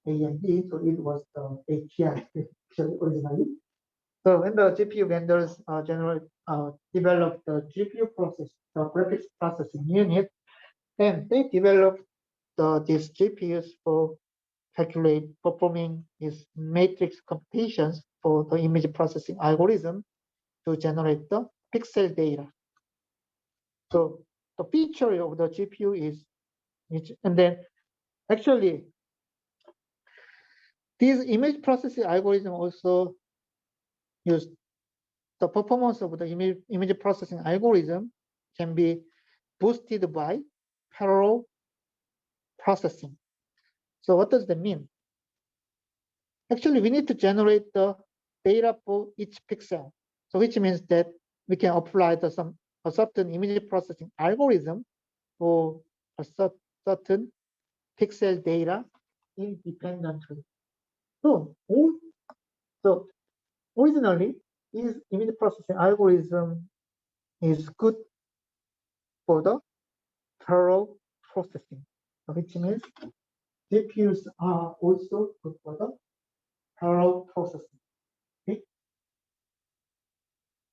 Speaker 1: AMD, so it was the ATI actually originally. So when the GPU vendors develop the GPU process, the graphics processing unit, then they develop these GPUs for performing these matrix computations for the image processing algorithm to generate the pixel data. So the feature of the GPU is, and then actually these image processing algorithm also use the performance of the image processing algorithm can be boosted by parallel processing. So what does that mean? Actually, we need to generate the data for each pixel. So which means that we can apply a certain image processing algorithm for a certain pixel data independently. So originally, this image processing algorithm is good for the parallel processing, which means GPUs are also good for the parallel processing. Okay?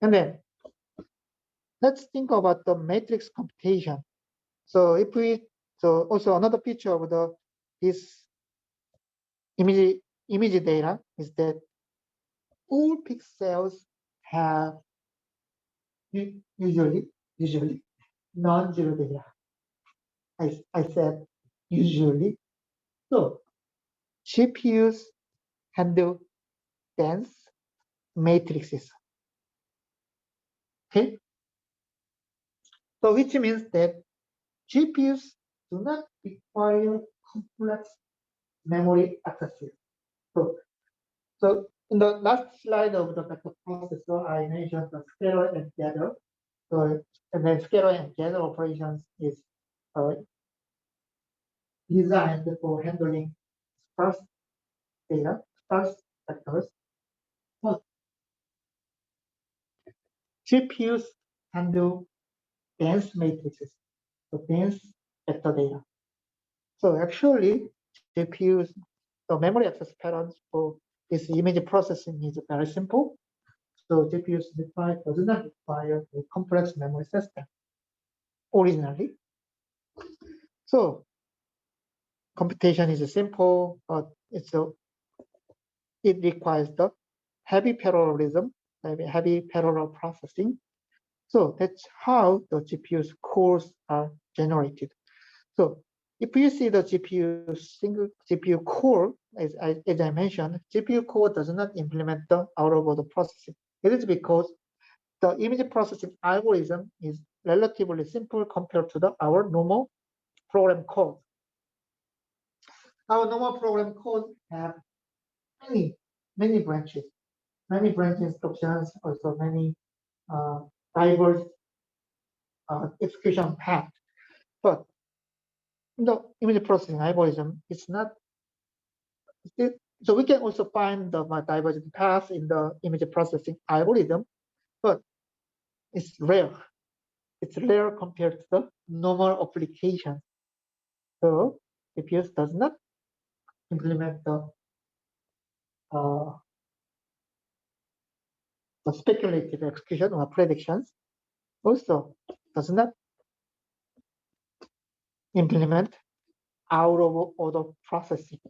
Speaker 1: And then let's think about the matrix computation. So also another feature of this image data is that all pixels have usually non-zero data. I said usually. So GPUs handle dense matrices. Okay. So which means that GPUs do not require complex memory access. So in the last slide of the vector processor, I mentioned the scalar and gather. So and then scalar and gather operations is designed for handling sparse data, sparse vectors. But GPUs handle dense matrices, so dense vector data. So actually, GPUs, the memory access patterns for this image processing is very simple. So GPUs does not require a complex memory system originally. So computation is simple, but it requires the heavy parallelism, heavy parallel processing. So that's how the GPU's cores are generated. So if you see the single GPU core, as I mentioned, GPU core does not implement the out-of-order processing. It is because the image processing algorithm is relatively simple compared to our normal program code. Our normal program code have many branches, instructions, also many diverse execution paths. But the image processing algorithm is not. So we can also find the divergent paths in the image processing algorithm, but it's rare. It's rare compared to the normal application. So GPUs does not implement uh, the speculative execution or predictions. Also does not implement out-of-order processing.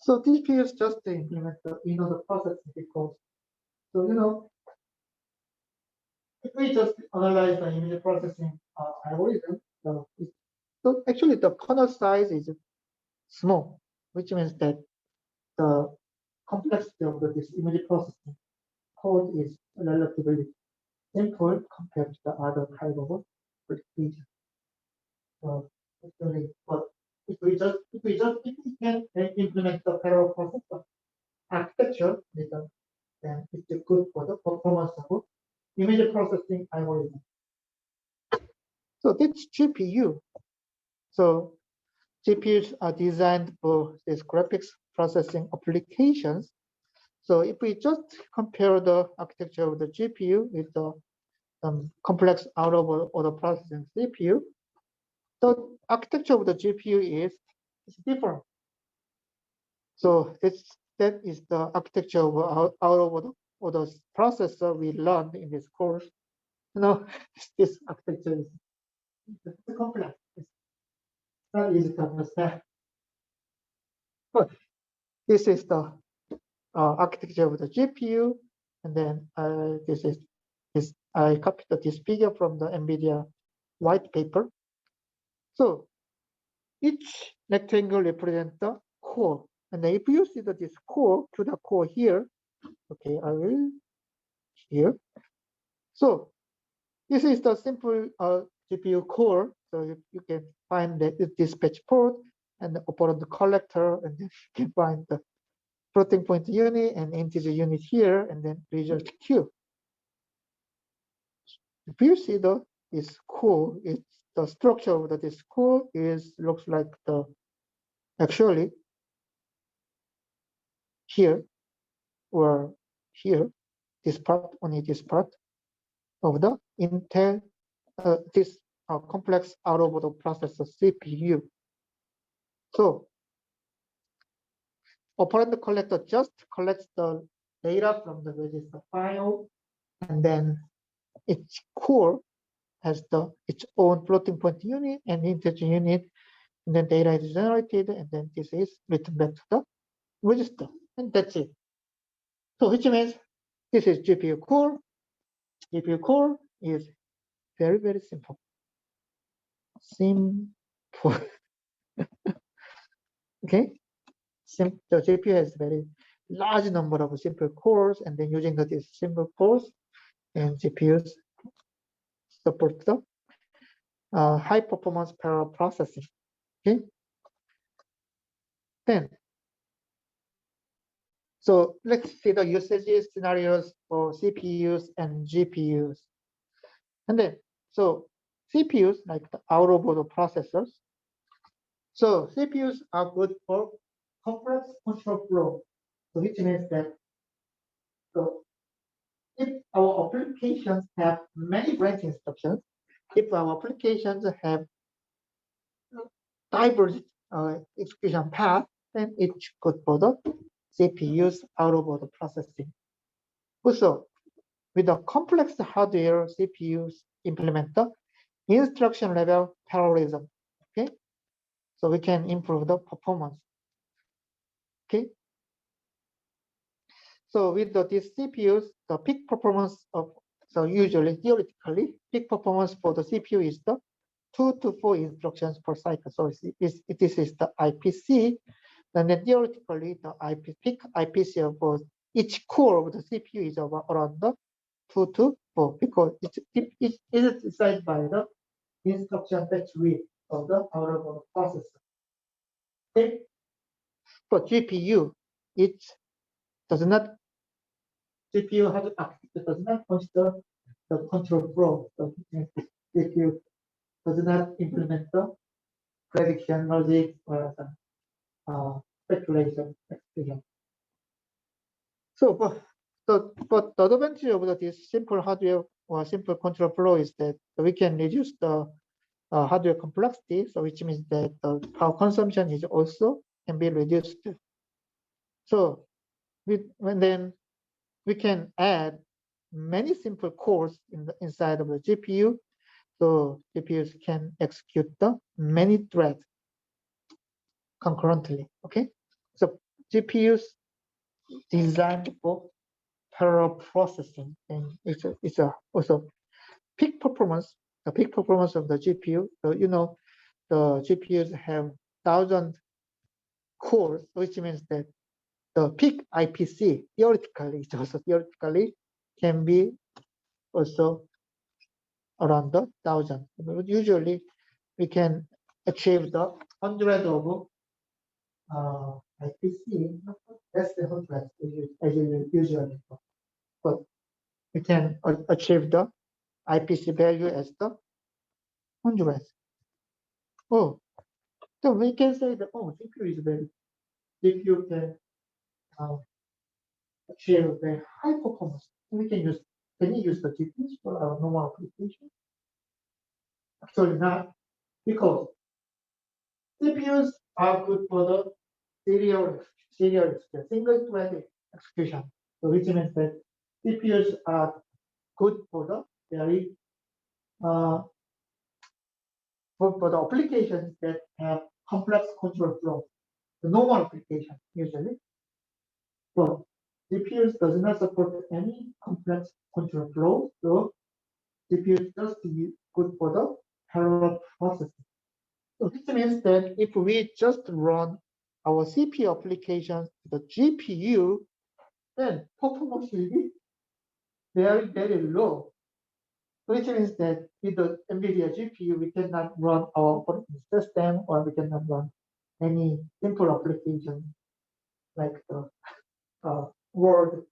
Speaker 1: So GPUs just implement the in-order processing because, so if we just analyze the image processing algorithm, so actually the kernel size is small, which means that the complexity of this image processing code is relatively simple compared to the other type of application. So actually, but if we can implement the parallel processor architecture, then it's good for the performance of image processing algorithm. So that's GPU. So GPUs are designed for these graphics processing applications. So if we just compare the architecture of the GPU with the complex out-of-order processing CPU, the architecture of the GPU is different. So that is the architecture of out-of-order processor we learned in this course. This architecture is complex. It's not easy to understand. But this is the architecture of the GPU, and then this I copied this figure from the NVIDIA white paper. So each rectangle represents the core. And if you see that this core to the core here, okay, I will here. So this is the simple GPU core. So you can find the dispatch port and the operand collector, and then you can find the floating point unit and integer unit here, and then result queue. If you see this core, it's the structure of this core looks like the actually here or here, this part, only this part of the Intel this complex out-of-order processor CPU. So operand collector just collects the data from the register file, and then each core has its own floating point unit and integer unit, and then data is generated, and then this is written back to the register, and that's it. So which means this is GPU core. GPU core is very, very simple. Simple. Okay. The GPU has very large number of simple cores, and then using these simple cores, and GPUs support the high performance parallel processing. Okay. Then, so let's see the usage scenarios for CPUs and GPUs. And then, so CPUs, like the out-of-order processors. So CPUs are good for complex control flow. So which means that so if our applications have many branch instructions, if our applications have diverse execution path, then it's good for the CPU's out-of-order processing. Also, with the complex hardware, CPUs implement the instruction level parallelism. Okay, so we can improve the performance. Okay, so with these CPUs, the peak performance so usually theoretically peak performance for the CPU is the 2 to 4 instructions per cycle. So this is the IPC. And then theoretically, the peak IPC of each core of the CPU is around the 2 to 4, because it is decided by the instruction fetch rate of the out-of-order processor. Okay. For GPU, it does not consider the control flow. So GPU does not implement the prediction logic or speculation execution. So, but the advantage of this simple hardware or simple control flow is that we can reduce the hardware complexity. So, which means that the power consumption is also can be reduced. So, then we can add many simple cores inside of the GPU. So GPUs can execute the many threads concurrently. Okay, so GPUs designed for parallel processing, and it's also peak performance. The peak performance of the GPU. So the GPUs have 1,000 cores, which means that the peak IPC theoretically can be also around the 1,000. Usually, we can achieve the 100 of IPC, less than 100 usually, but we can achieve the IPC value as the 100. Oh, so we can say that CPU is very. If you can achieve very high performance, we can use. Can you use the GPUs for our normal application? Actually not, because CPUs are good for the serial single thread execution. So which means that CPUs are good for the very for the applications that have complex control flow. The normal application usually. So CPUs does not support any complex control flow. So CPUs just good for the parallel processing. So this means that if we just run our CPU applications to the GPU, then performance will be very, very low. Which means that with the NVIDIA GPU, we cannot run our operating system, or we cannot run any simple application like the Word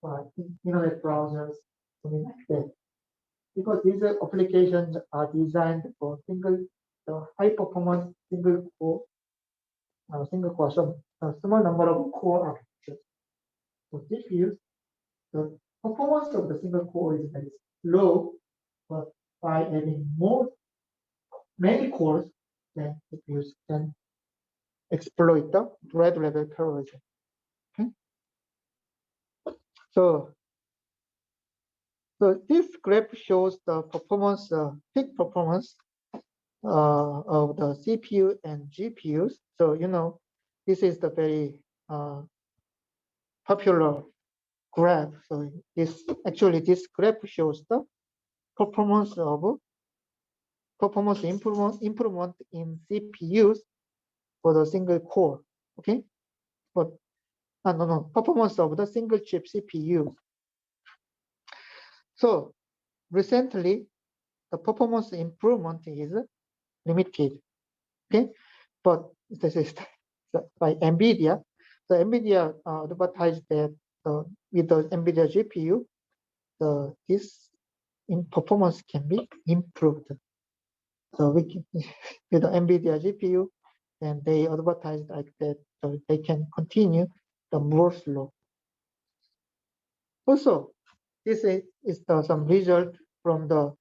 Speaker 1: or internet browsers, something like that. Because these applications are designed for high performance single core, so a small number of core architectures. So GPUs, the performance of the single core is very low, but by adding many cores, then GPUs can exploit the red level parallelism. Okay? So this graph shows the performance, peak performance of the CPU and GPUs. So this is the very popular graph. So this graph shows the performance improvement in CPUs for the single core. Okay, but no, performance of the single chip CPU. So recently, the performance improvement is limited. Okay, but this is by NVIDIA. So NVIDIA advertised that with the NVIDIA GPU, this performance can be improved. So we can, with the NVIDIA GPU, and they advertised like that, so they can continue the Moore's law. Also, this is some result from the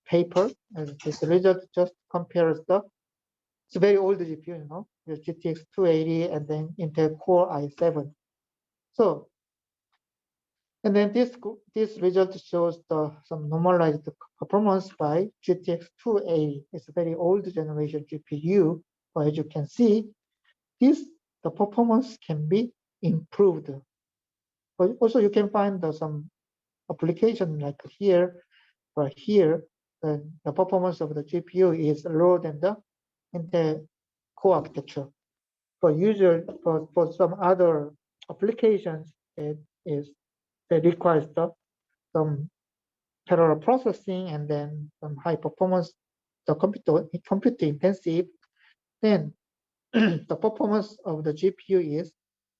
Speaker 1: paper, and this result just compares it's a very old GPU, the GTX 280 and then Intel Core i7. So, and then this result shows some normalized performance by GTX 280. It's a very old generation GPU, but as you can see, the performance can be improved. But also you can find some application like here or here, the performance of the GPU is lower than the Intel Core architecture. For some other applications, that requires some parallel processing and then some high performance, the computer intensive, then the performance of the GPU is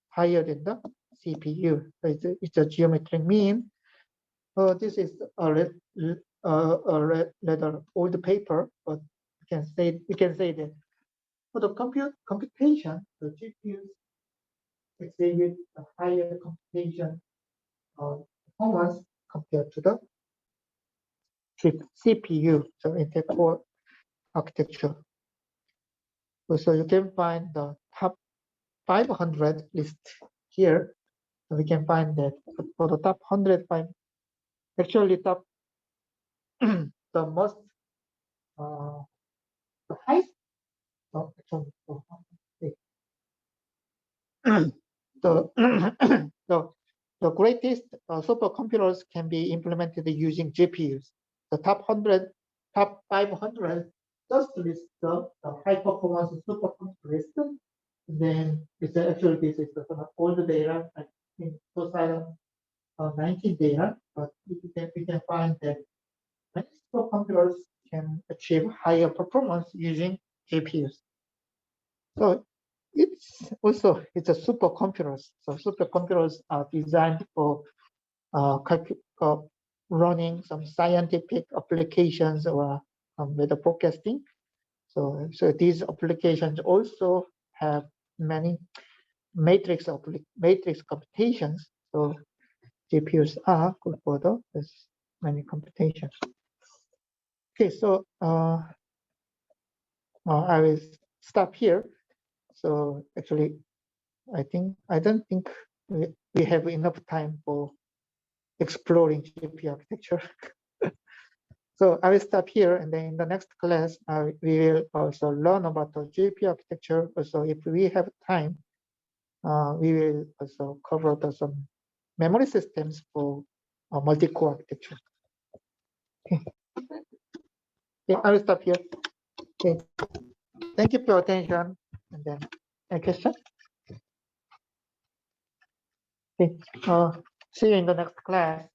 Speaker 1: higher than the CPU. So it's a geometric mean. This is a rather old paper, but we can say that for the computation, the GPUs exhibit a higher computation performance compared to the CPU, so Intel Core architecture. So you can find the top 500 list here. So we can find that for the top 100, actually top the most the highest. Oh, actually, the greatest supercomputers can be implemented using GPUs. The top 500 just list the high performance supercomputer list. Then this is the old data, I think 2019 data, but we can find that many supercomputers can achieve higher performance using GPUs. So it's a supercomputers. So supercomputers are designed for running some scientific applications or weather forecasting. So these applications also have many matrix computations. So GPUs are good for this many computations. Okay, so I will stop here. So actually, I don't think we have enough time for exploring GPU architecture. So I will stop here, and then in the next class, we will also learn about the GPU architecture. Also, if we have time, we will also cover some memory systems for multi-core architecture. Okay. Okay, I will stop here. Okay. Thank you for your attention. And then, any question? Okay. See you in the next class.